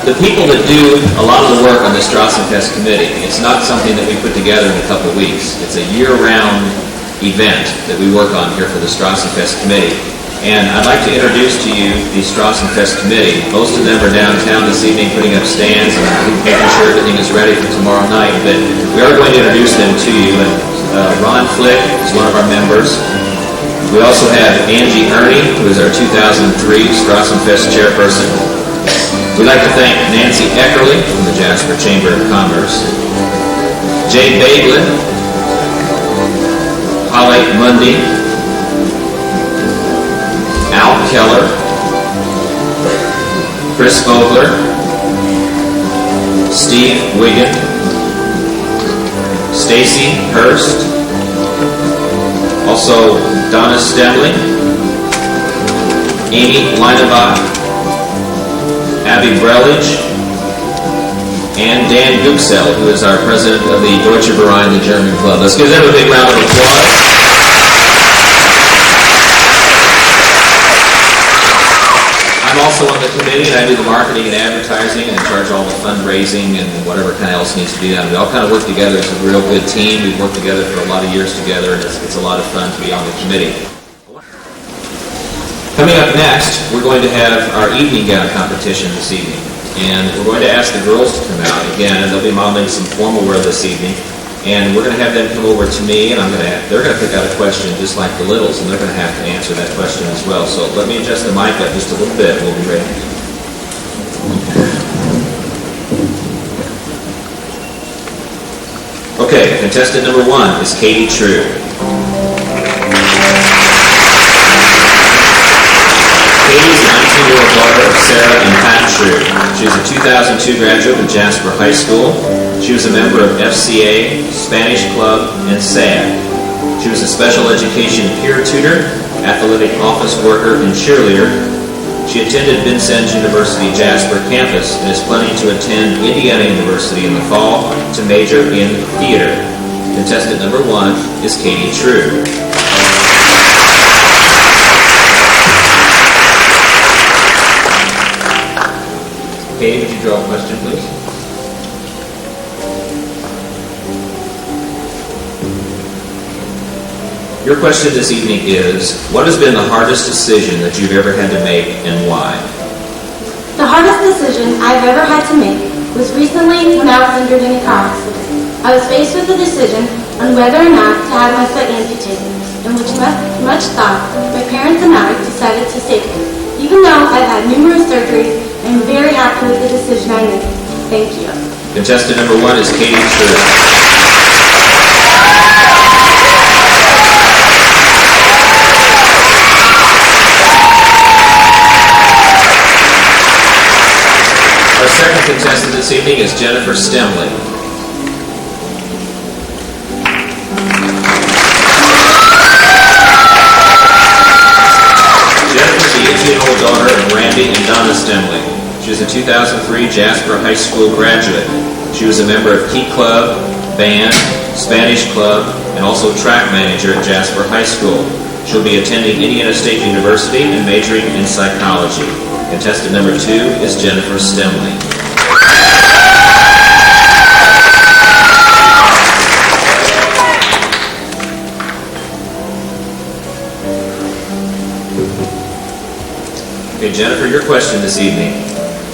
Speaker 1: the people that do a lot of the work on the Strassenfest committee, it's not something that we put together in a couple of weeks. It's a year-round event that we work on here for the Strassenfest committee. And I'd like to introduce to you the Strassenfest committee. Most of them are downtown this evening putting up stands and making sure everything is ready for tomorrow night. But we are going to introduce them to you. And Ron Flick is one of our members. We also have Angie Ernie, who is our 2003 Strassenfest chairperson. We'd like to thank Nancy Eckerly from the Jasper Chamber of Commerce, Jay Baglin, Holly Mundy, Al Keller, Chris Vogler, Steve Wiggin, Stacy Hurst, also Donna Stemley, Amy Leinebach, Abby Brelich, and Dan Guxel, who is our president of the Deutsche Verein, the German club. Let's give them a big round of applause. I'm also on the committee, and I do the marketing and advertising and in charge of all the fundraising and whatever kind of else needs to be done. We all kind of work together as a real good team. We've worked together for a lot of years together, and it's a lot of fun to be on the committee. Coming up next, we're going to have our evening gown competition this evening. And we're going to ask the girls to come out again, and they'll be modeling some formal wear this evening. And we're going to have them come over to me, and they're going to pick out a question just like the littles, and they're going to have to answer that question as well. So let me adjust the mic up just a little bit, and we'll be ready. Okay, contestant number 1 is Katie True. Katie's the 19-year-old daughter of Sarah and Pat True. She is a 2002 graduate of Jasper High School. She was a member of FCA, Spanish Club, and SAD. She was a special education peer tutor, athletic office worker, and cheerleader. She attended Vincennes University Jasper campus and is planning to attend Indiana University in the fall to major in theater. Contestant number 1 is Katie True. Katie, would you draw a question, please? Your question this evening is, what has been the hardest decision that you've ever had to make and why?
Speaker 3: The hardest decision I've ever had to make was recently when I was injured in a car accident. I was faced with the decision on whether or not to have my foot amputated, in which much thought my parents and I decided to take it. Even though I've had numerous surgeries, I'm very happy with the decision I made. Thank you.
Speaker 1: Contestant number 1 is Katie True. Our second contestant this evening is Jennifer Stemley. Jennifer is the 18-year-old daughter of Randy and Donna Stemley. She is a 2003 Jasper High School graduate. She was a member of Key Club, band, Spanish Club, and also track manager at Jasper High School. She'll be attending Indiana State University and majoring in psychology. Contestant number 2 is Jennifer Stemley. Okay, Jennifer, your question this evening.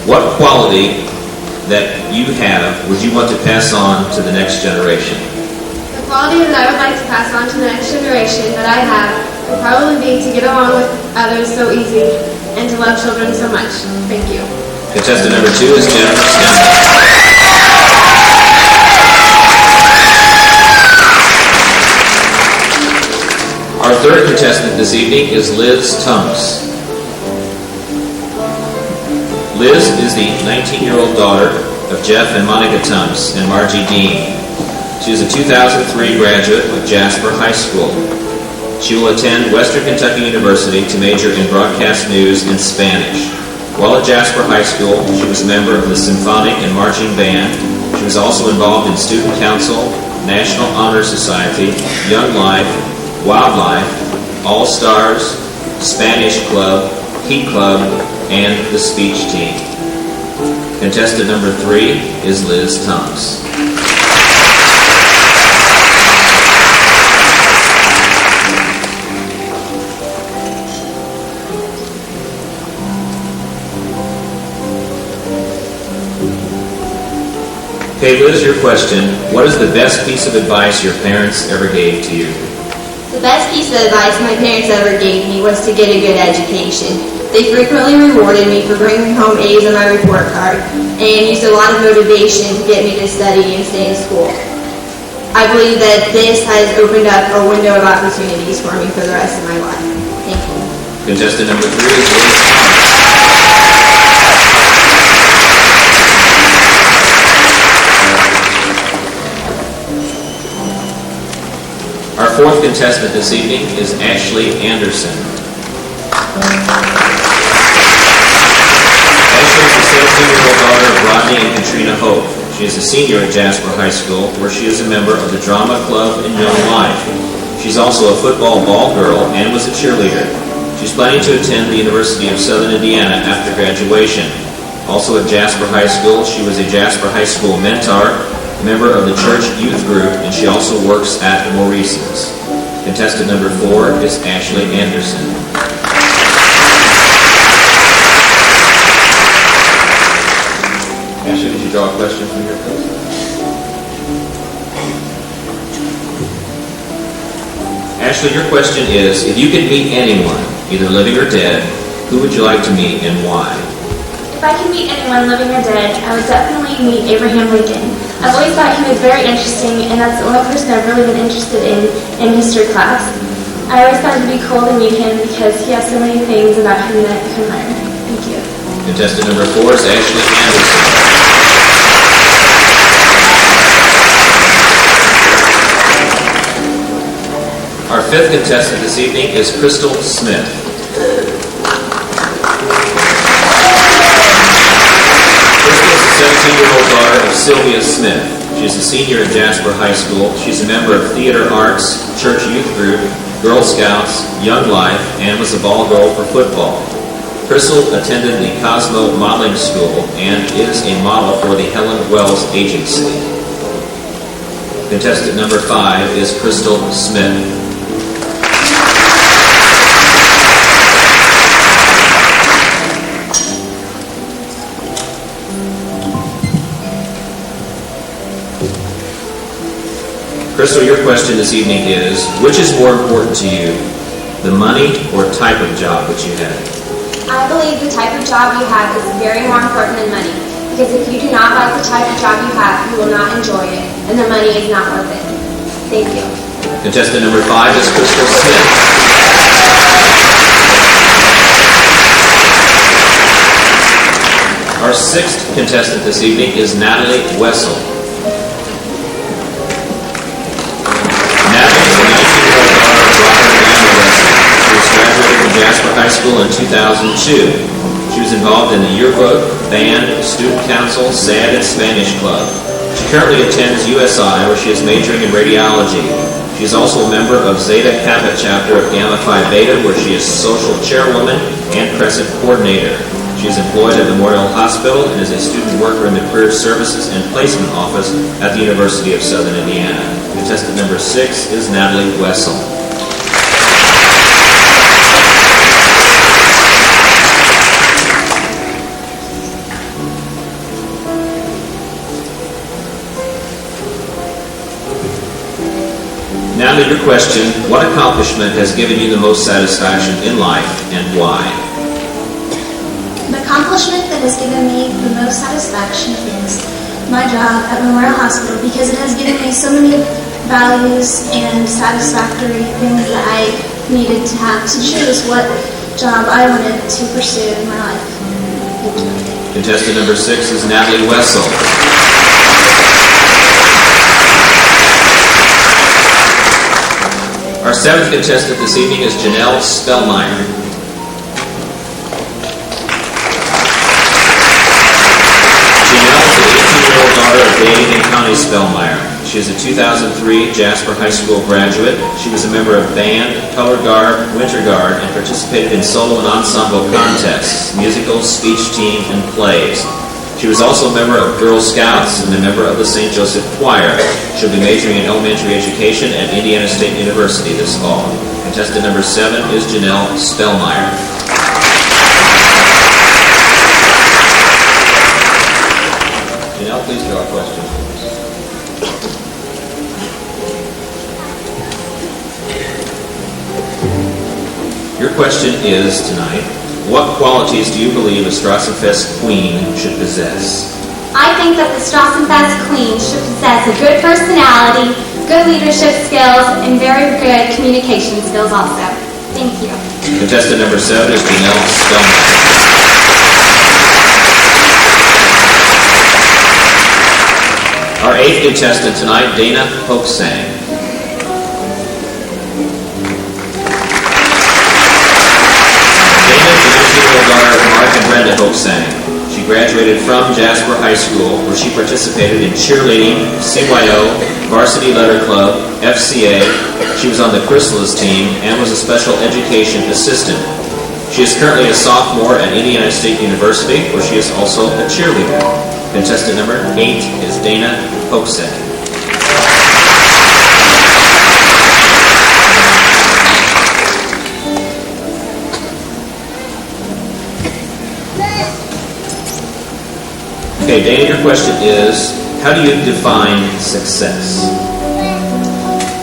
Speaker 1: What quality that you have would you want to pass on to the next generation?
Speaker 4: The quality that I would like to pass on to the next generation that I have would probably be to get along with others so easy and to love children so much. Thank you.
Speaker 1: Contestant number 2 is Jennifer Stemley. Our third contestant this evening is Liz Tunks. Liz is the 19-year-old daughter of Jeff and Monica Tunks and Margie Dean. She is a 2003 graduate of Jasper High School. She will attend Western Kentucky University to major in broadcast news and Spanish. While at Jasper High School, she was a member of the symphonic and marching band. She was also involved in Student Council, National Honor Society, Young Life, Wildlife, All Stars, Spanish Club, Key Club, and the speech team. Contestant number 3 is Liz Tunks. Okay, Liz, your question. What is the best piece of advice your parents ever gave to you?
Speaker 5: The best piece of advice my parents ever gave me was to get a good education. They frequently rewarded me for bringing home A's on my report card and used a lot of motivation to get me to study and stay in school. I believe that this has opened up a window of opportunities for me for the rest of my life. Thank you.
Speaker 1: Contestant number 3 is Liz Tunks. Our fourth contestant this evening is Ashley Anderson. Ashley is the 17-year-old daughter of Rodney and Katrina Hope. She is a senior at Jasper High School, where she is a member of the Drama Club in Young Life. She's also a football ball girl and was a cheerleader. She's planning to attend the University of Southern Indiana after graduation. Also at Jasper High School, she was a Jasper High School mentor, member of the church youth group, and she also works at Maurice's. Contestant number 4 is Ashley Anderson. Ashley, did you draw a question from your post? Ashley, your question is, if you could meet anyone, either living or dead, who would you like to meet and why?
Speaker 4: If I could meet anyone living or dead, I would definitely meet Abraham Lincoln. I've always thought he was very interesting, and that's the only person I've really been interested in history class. I always thought it would be cool to meet him because he has so many things about him that I can learn. Thank you.
Speaker 1: Contestant number 4 is Ashley Anderson. Our fifth contestant this evening is Crystal Smith. Crystal is the 17-year-old daughter of Sylvia Smith. She's a senior at Jasper High School. She's a member of theater arts, church youth group, Girl Scouts, Young Life, and was a ball girl for football. Crystal attended the Cosmo Modeling School and is a model for the Helen Wells Agency. Contestant number 5 is Crystal Smith. Crystal, your question this evening is, which is more important to you, the money or type of job that you have?
Speaker 4: I believe the type of job you have is very more important than money, because if you do not like the type of job you have, you will not enjoy it, and the money is not worth it. Thank you.
Speaker 1: Contestant number 5 is Crystal Smith. Our sixth contestant this evening is Natalie Wessel. Natalie is the 19-year-old daughter of Robert and Anna Wessel. She was graduated from Jasper High School in 2002. She was involved in the yearbook, band, student council, SAD, and Spanish club. She currently attends USI, where she is majoring in radiology. She is also a member of Zeta Kappa chapter of Gamma Phi Beta, where she is social chairwoman and crescent coordinator. She is employed at Memorial Hospital and is a student worker in the Career Services and Placement Office at the University of Southern Indiana. Contestant number 6 is Natalie Wessel. Natalie, your question, what accomplishment has given you the most satisfaction in life and why?
Speaker 6: The accomplishment that has given me the most satisfaction is my job at Memorial Hospital, because it has given me so many values and satisfactory things that I needed to have to choose what job I wanted to pursue in my life. Thank you.
Speaker 1: Contestant number 6 is Natalie Wessel. Our seventh contestant this evening is Janelle Spellmeyer. Janelle is the 18-year-old daughter of Dave and Connie Spellmeyer. She is a 2003 Jasper High School graduate. She was a member of band, color guard, winter guard, and participated in solo and ensemble contests, musicals, speech team, and plays. She She was also a member of Girl Scouts and a member of the St. Joseph Choir. She'll be majoring in elementary education at Indiana State University this fall. Contestant number 7 is Janelle Spellmeyer. Janelle, please draw a question. Your question is tonight, what qualities do you believe a Strassenfest queen should possess?
Speaker 4: I think that the Strassenfest queen should possess a good personality, good leadership skills, and very good communication skills also. Thank you.
Speaker 1: Contestant number 7 is Janelle Spellmeyer. Our 8th contestant tonight, Dana Hoaxang. Dana is the 19-year-old daughter of Mark and Brenda Hoaxang. She graduated from Jasper High School, where she participated in cheerleading, CYO, Varsity Letter Club, FCA. She was on the Chrysalis team and was a special education assistant. She is currently a sophomore at Indiana State University, where she is also a cheerleader. Contestant number 8 is Dana Hoaxang. Okay, Dana, your question is, how do you define success?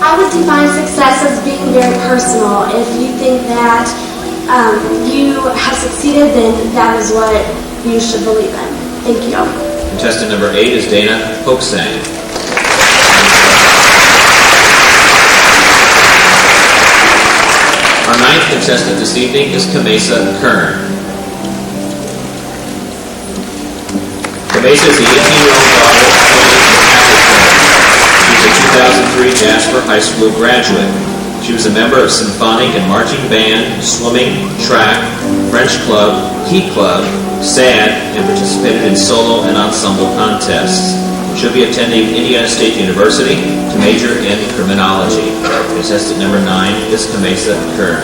Speaker 3: I would define success as being very personal. If you think that you have succeeded, then that is what you should believe in. Thank you.
Speaker 1: Contestant number 8 is Dana Hoaxang. Our 9th contestant this evening is Kamesa Kern. Kamesa is the 18-year-old daughter of She's a 2003 Jasper High School graduate. She was a member of symphonic and marching band, swimming, track, French club, Key Club, SAD, and participated in solo and ensemble contests. She'll be attending Indiana State University to major in criminology. Contestant number 9 is Kamesa Kern.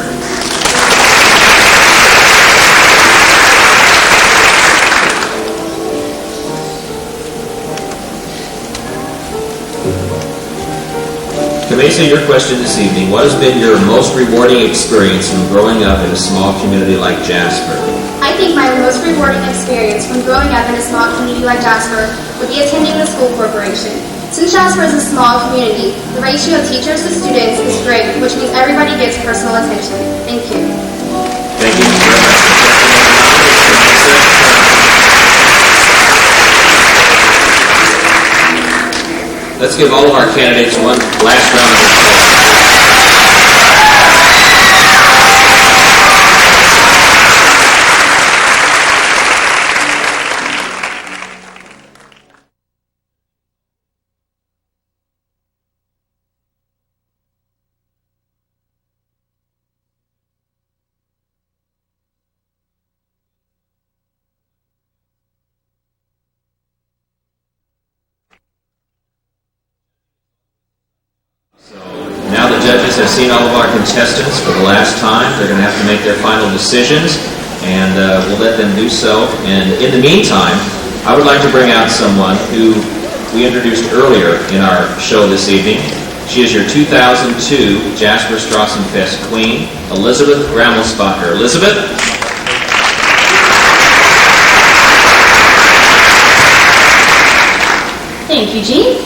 Speaker 1: Kamesa, your question this evening, what has been your most rewarding experience from growing up in a small community like Jasper?
Speaker 4: I think my most rewarding experience from growing up in a small community like Jasper would be attending the school corporation. Since Jasper is a small community, the ratio of teachers to students is great, which means everybody gets personal attention. Thank you.
Speaker 1: Thank you very much. Let's give all of our candidates one last round of applause. Now the judges have seen all of our contestants for the last time. They're going to have to make their final decisions, and we'll let them do so. And in the meantime, I would like to bring out someone who we introduced earlier in our show this evening. She is your 2002 Jasper Strassenfest Queen, Elizabeth Ramelsbacher. Elizabeth?
Speaker 2: Thank you, Gene.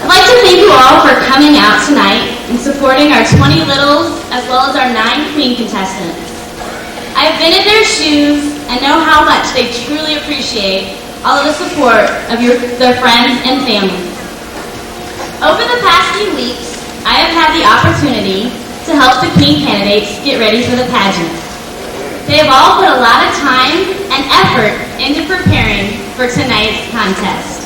Speaker 2: I'd like to thank you all for coming out tonight and supporting our 20 littles as well as our 9 queen contestants. I have been in their shoes and know how much they truly appreciate all of the support of their friends and family. Over the past few weeks, I have had the opportunity to help the queen candidates get ready for the pageant. They have all put a lot of time and effort into preparing for tonight's contest.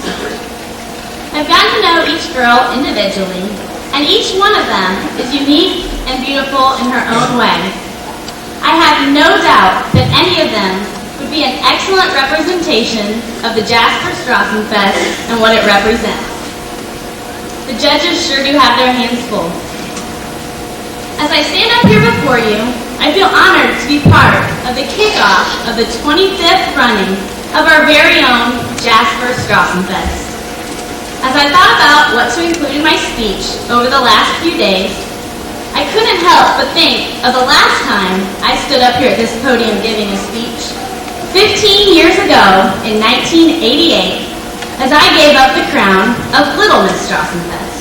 Speaker 2: I've gotten to know each girl individually, and each one of them is unique and beautiful in her own way. I have no doubt that any of them would be an excellent representation of the Jasper Strassenfest and what it represents. The judges sure do have their hands full. As I stand up here before you, I feel honored to be part of the kickoff of the 25th running of our very own Jasper Strassenfest. As I thought about what to include in my speech over the last few days, I couldn't help but think of the last time I stood up here at this podium giving a speech, 15 years ago in 1988, as I gave up the crown of Little Miss Strassenfest.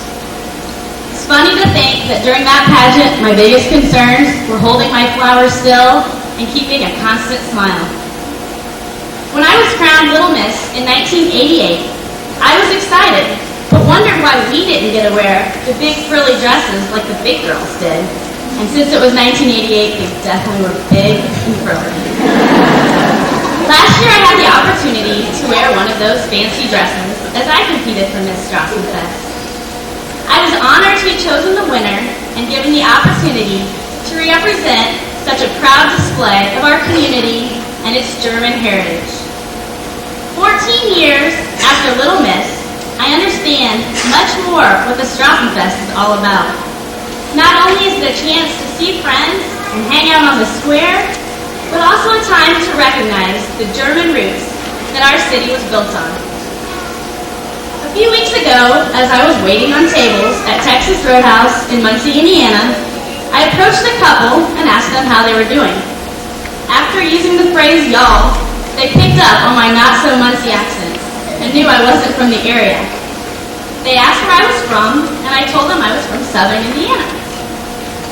Speaker 2: It's funny to think that during that pageant, my biggest concerns were holding my flowers still and keeping a constant smile. When I was crowned Little Miss in 1988, I was excited, but wondered why we didn't get to wear the big frilly dresses like the big girls did. And since it was 1988, they definitely were big and frilly. Last year I had the opportunity to wear one of those fancy dresses as I competed for Miss Strassenfest. I was honored to be chosen the winner and given the opportunity to represent such a proud display of our community and its German heritage. 14 years after Little Miss, I understand much more what the Strassenfest is all about. Not only is it a chance to see friends and hang out on the square, but also a time to recognize the German roots that our city was built on. A few weeks ago, as I was waiting on tables at Texas Roadhouse in Muncie, Indiana, I approached a couple and asked them how they were doing. After using the phrase y'all, they picked up on my not-so-Muncie accent and knew I wasn't from the area. They asked where I was from, and I told them I was from Southern Indiana.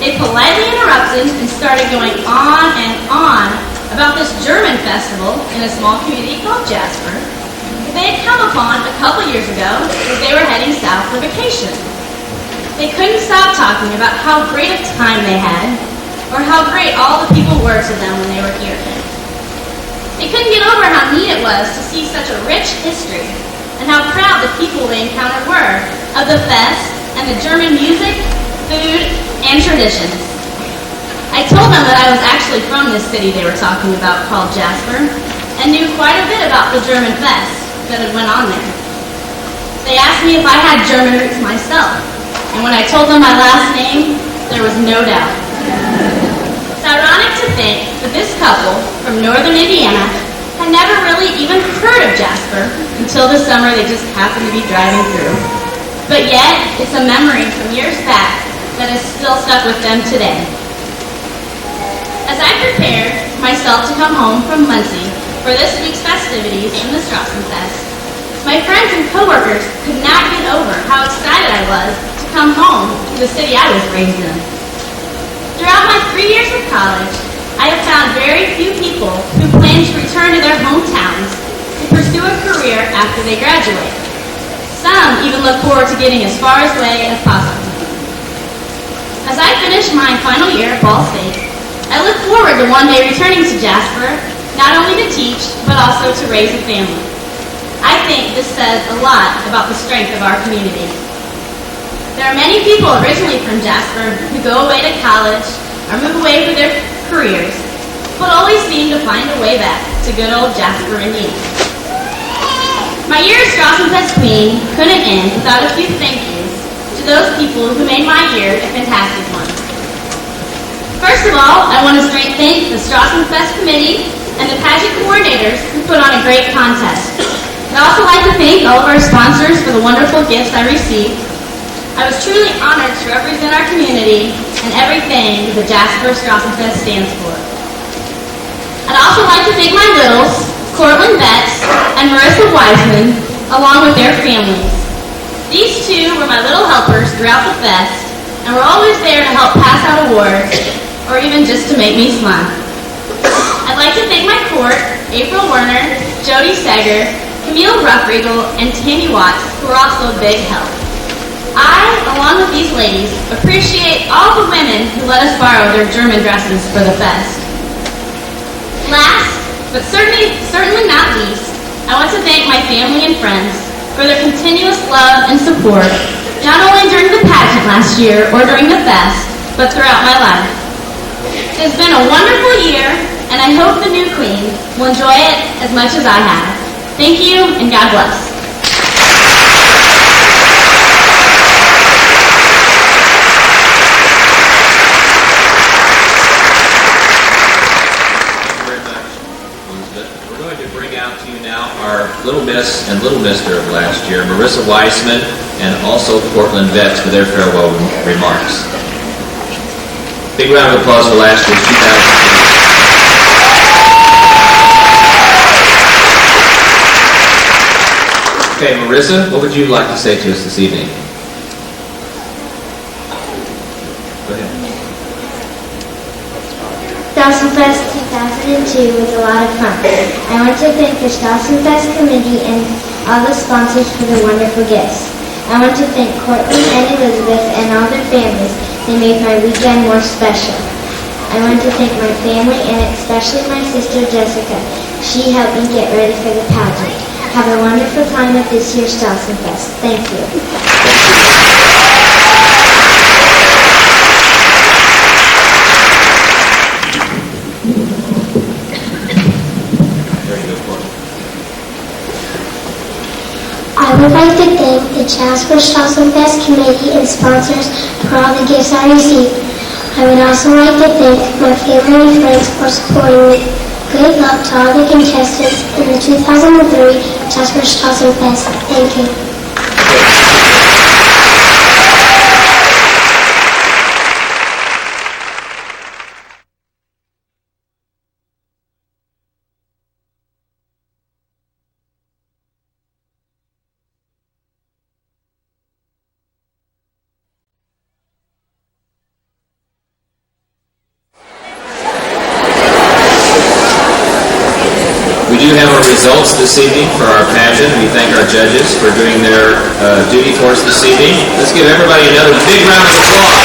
Speaker 2: They politely interrupted and started going on and on about this German festival in a small community called Jasper that they had come upon a couple years ago as they were heading south for vacation. They couldn't stop talking about how great a time they had, or how great all the people were to them when they were here. They couldn't get over how neat it was to see such a rich history and how proud the people they encountered were of the fest and the German music, food, and traditions. I told them that I was actually from this city they were talking about called Jasper and knew quite a bit about the German fest that had went on there. They asked me if I had German roots myself, and when I told them my last name, there was no doubt. It's ironic to think that this couple from northern Indiana had never really even heard of Jasper until the summer they just happened to be driving through. But yet, it's a memory from years back that is still stuck with them today. As I prepared myself to come home from Muncie for this week's festivities in the Strassenfest, my friends and coworkers could not get over how excited I was to come home to the city I was raised in. Throughout my 3 years of college, I have found very few people who plan to return to their hometowns to pursue a career after they graduate. Some even look forward to getting as far away as possible. As I finish my final year at Ball State, I look forward to one day returning to Jasper, not only to teach, but also to raise a family. I think this says a lot about the strength of our community. There are many people originally from Jasper who go away to college or move away for their careers, but always seem to find a way back to good old Jasper, Indiana. My year as Strassenfest Queen couldn't end without a few thank yous to those people who made my year a fantastic one. First of all, I want to thank the Strassenfest Committee and the pageant coordinators who put on a great contest. I'd also like to thank all of our sponsors for the wonderful gifts I received. I was truly honored to represent our community and everything the Jasper Strassenfest stands for. I'd also like to thank my littles, Cortland Betts and Marissa Wiseman, along with their families. These two were my little helpers throughout the fest and were always there to help pass out awards or even just to make me smile. I'd like to thank my court, April Werner, Jody Seger, Camille Ruffriegel, and Tammy Watts, who were also a big help. I, along with these ladies, appreciate all the women who let us borrow their German dresses for the fest. Last, but certainly not least, I want to thank my family and friends for their continuous love and support, not only during the pageant last year or during the fest, but throughout my life. It has been a wonderful year, and I hope the new queen will enjoy it as much as I have. Thank you, and God bless.
Speaker 1: We're going to bring out to you now Little Miss and Little Mister of last year, Marissa Weissman, and also Portland Vets for their farewell remarks. Big round of applause for last year's 2010. Okay, Marissa, what would you like to say to us this evening? Go ahead.
Speaker 7: Strassenfest 2002 was a lot of fun. I want to thank the Strassenfest committee and all the sponsors for the wonderful gifts. I want to thank Courtney and Elizabeth and all their families. They made my weekend more special. I want to thank my family and especially my sister Jessica. She helped me get ready for the pageant. Have a wonderful time at this year's Strassenfest. Thank you.
Speaker 8: I would like to thank the Jasper Strassenfest committee and sponsors for all the gifts I received. I would also like to thank my family and friends for supporting me. Good luck to all the contestants in the 2003 Jasper Strassenfest. Thank you.
Speaker 1: We do have our results this evening for our pageant. We thank our judges for doing their duty for us this evening. Let's give everybody another big round of applause.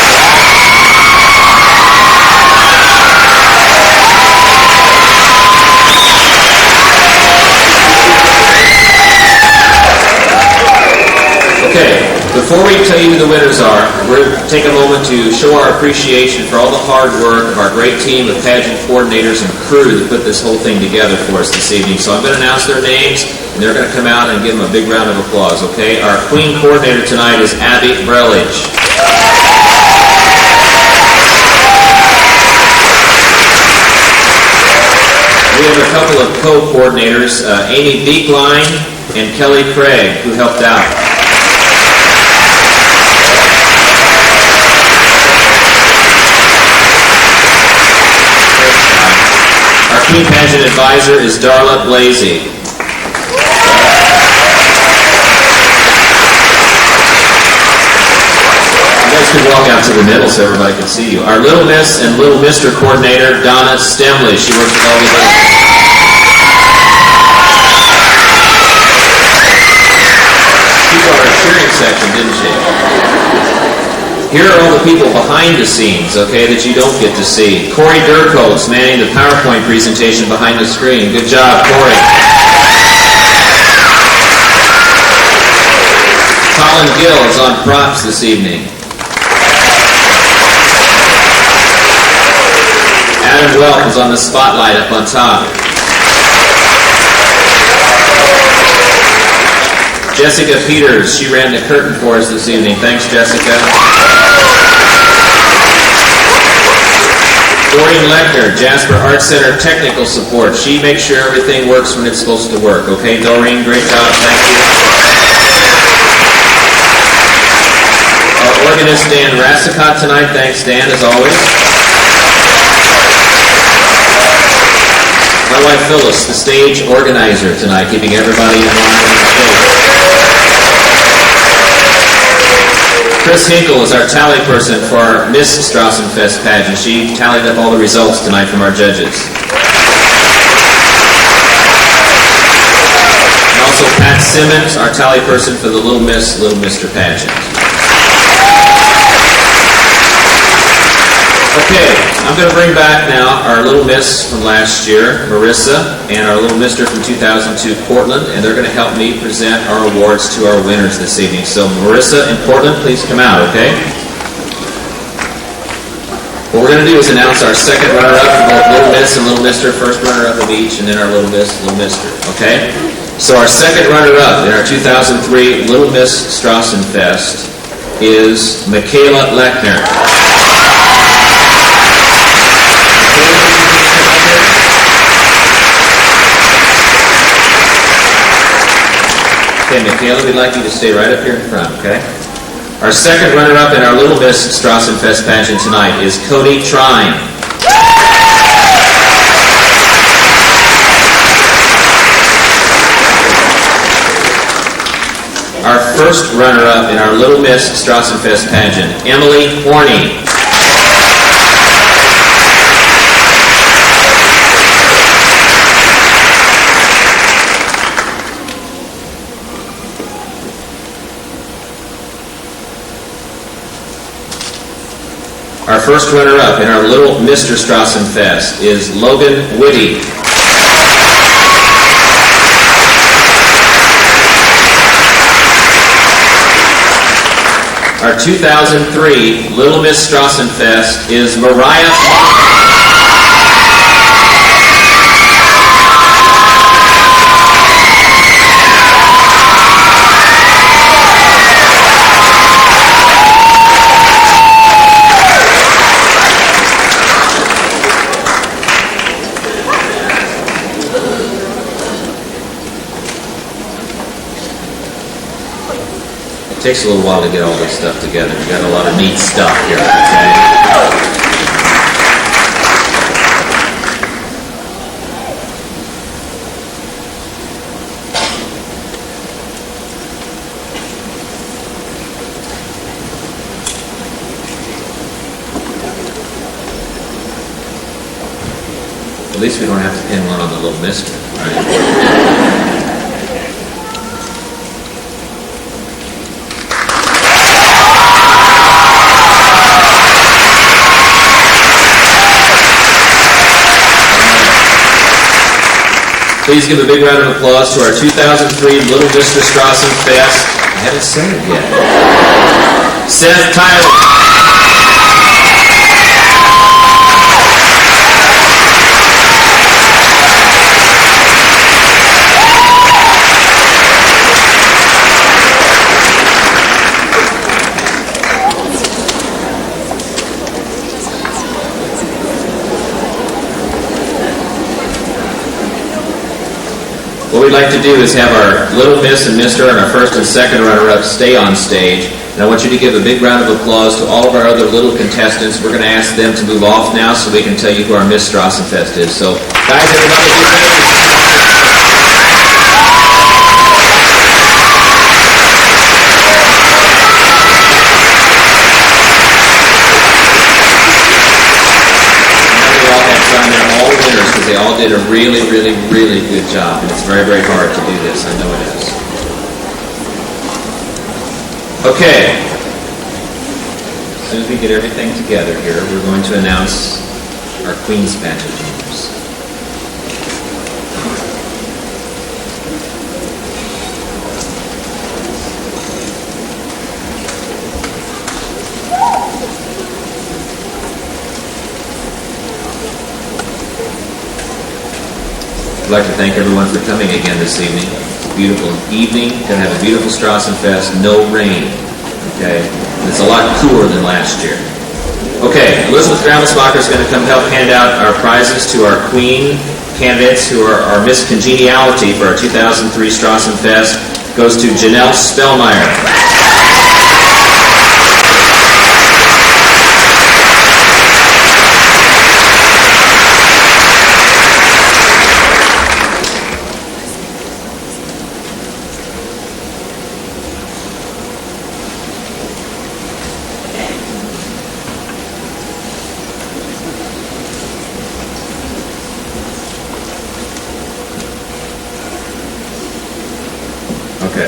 Speaker 1: Okay, before we tell you who the winners are, we're going to take a moment to show our appreciation for all the hard work of our great team of pageant coordinators and crew that put this whole thing together for us this evening. So I'm going to announce their names, and they're going to come out and give them a big round of applause, okay? Our queen coordinator tonight is Abby Brelage. We have a couple of co-coordinators, Amy Beekline and Kelly Craig, who helped out. Our queen pageant advisor is Darla Blasey. You guys can walk out to the middle so everybody can see you. Our Little Miss and Little Mister coordinator, Donna Stemley. She works with all the others. She brought our cheering section, didn't she? Here are all the people behind the scenes, okay, that you don't get to see. Corey Durkholz manning the PowerPoint presentation behind the screen. Good job, Corey. Colin Gill is on props this evening. Adam Welk is on the spotlight up on top. Jessica Peters, she ran the curtain for us this evening. Thanks, Jessica. Doreen Lechner, Jasper Art Center Technical Support. She makes sure everything works when it's supposed to work. Okay, Doreen, great job. Thank you. Our organist, Dan Rassicott, tonight. Thanks, Dan, as always. My wife, Phyllis, the stage organizer tonight, keeping everybody in line on the stage. Chris Hinkle is our tally person for our Miss Strassenfest Pageant. She tallied up all the results tonight from our judges. And also Pat Simmons, our tally person for the Little Miss, Little Mister Pageant. Okay, I'm going to bring back now our Little Miss from last year, Marissa, and our Little Mister from 2002, Portland, and they're going to help me present our awards to our winners this evening. So Marissa and Portland, please come out, okay? What we're going to do is announce our second runner-up for both Little Miss and Little Mister, first runner-up of each, and then our Little Miss, Little Mister, okay? So our second runner-up in our 2003 Little Miss Strassenfest is Michaela Lechner. Okay, Michaela, we'd like you to stay right up here in front, okay? Our second runner-up in our Little Miss Strassenfest Pageant tonight is Cody Trine. Our first runner-up in our Little Miss Strassenfest Pageant, Emily Horney. Our first runner-up in our Little Mr. Strassenfest is Logan Whitty. Our 2003 Little Miss Strassenfest is Mariah. It takes a little while to get all this stuff together. We've got a lot of neat stuff here, okay? At least we don't have to pin one on the Little Mister, right? Please give a big round of applause to our 2003 Little Mr. Strassenfest. I haven't said it yet. Seth Tyler. What we'd like to do is have our Little Miss and Mr. and our first and second runner-ups stay on stage. And I want you to give a big round of applause to all of our other little contestants. We're going to ask them to move off now so we can tell you who our Miss Strassenfest is. So, guys, everybody, be ready. They all did a really, really, really good job, and it's very, very hard to do this. I know it is. Okay. As soon as we get everything together here, we're going to announce our Queen's Pageant winners. I'd like to thank everyone for coming again this evening. It's a beautiful evening. Going to have a beautiful Strassenfest. No rain. Okay? And it's a lot cooler than last year. Okay, Elizabeth Gramelsbacher is going to come help hand out our prizes to our Queen candidates who are our Miss Congeniality for our 2003 Strassenfest. Goes to Janelle Spellmeyer. Okay.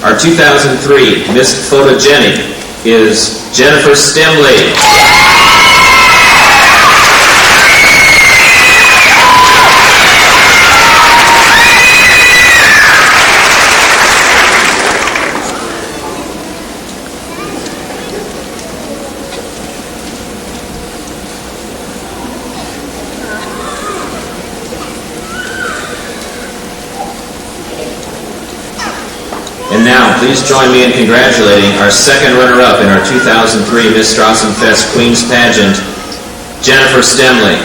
Speaker 1: Our 2003 Miss Photogenic is Jennifer Stemley. And now, please join me in congratulating our second runner-up in our 2003 Miss Strassenfest Queen's Pageant, Jennifer Stemley.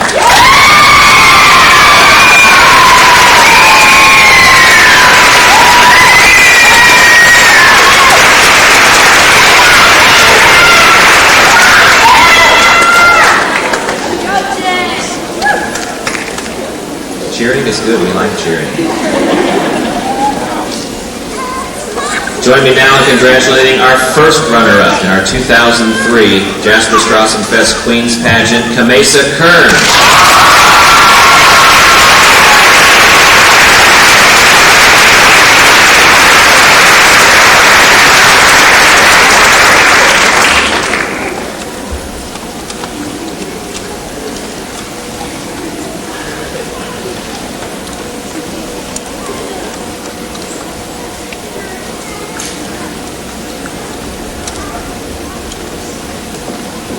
Speaker 1: cheering is good. We like cheering. Join me now in congratulating our first runner-up in our 2003 Jasper Strassenfest Queens Pageant, Kamesa Kern.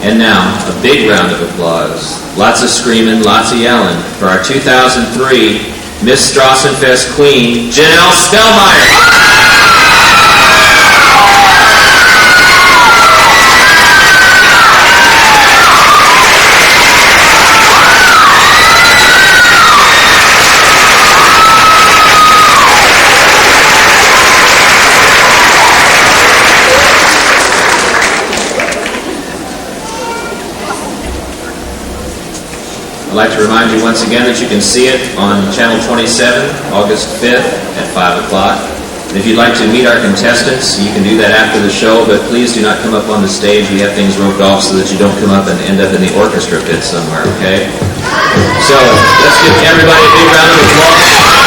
Speaker 1: And now, a big round of applause. Lots of screaming, lots of yelling for our 2003 Miss Strassenfest Queen, Janelle Spellmeyer. I'd like to remind you once again that you can see it on Channel 27, August 5th at 5 o'clock. And if you'd like to meet our contestants, you can do that after the show, but please do not come up on the stage. We have things roped off so that you don't come up and end up in the orchestra pit somewhere, okay? So, let's give everybody a big round of applause.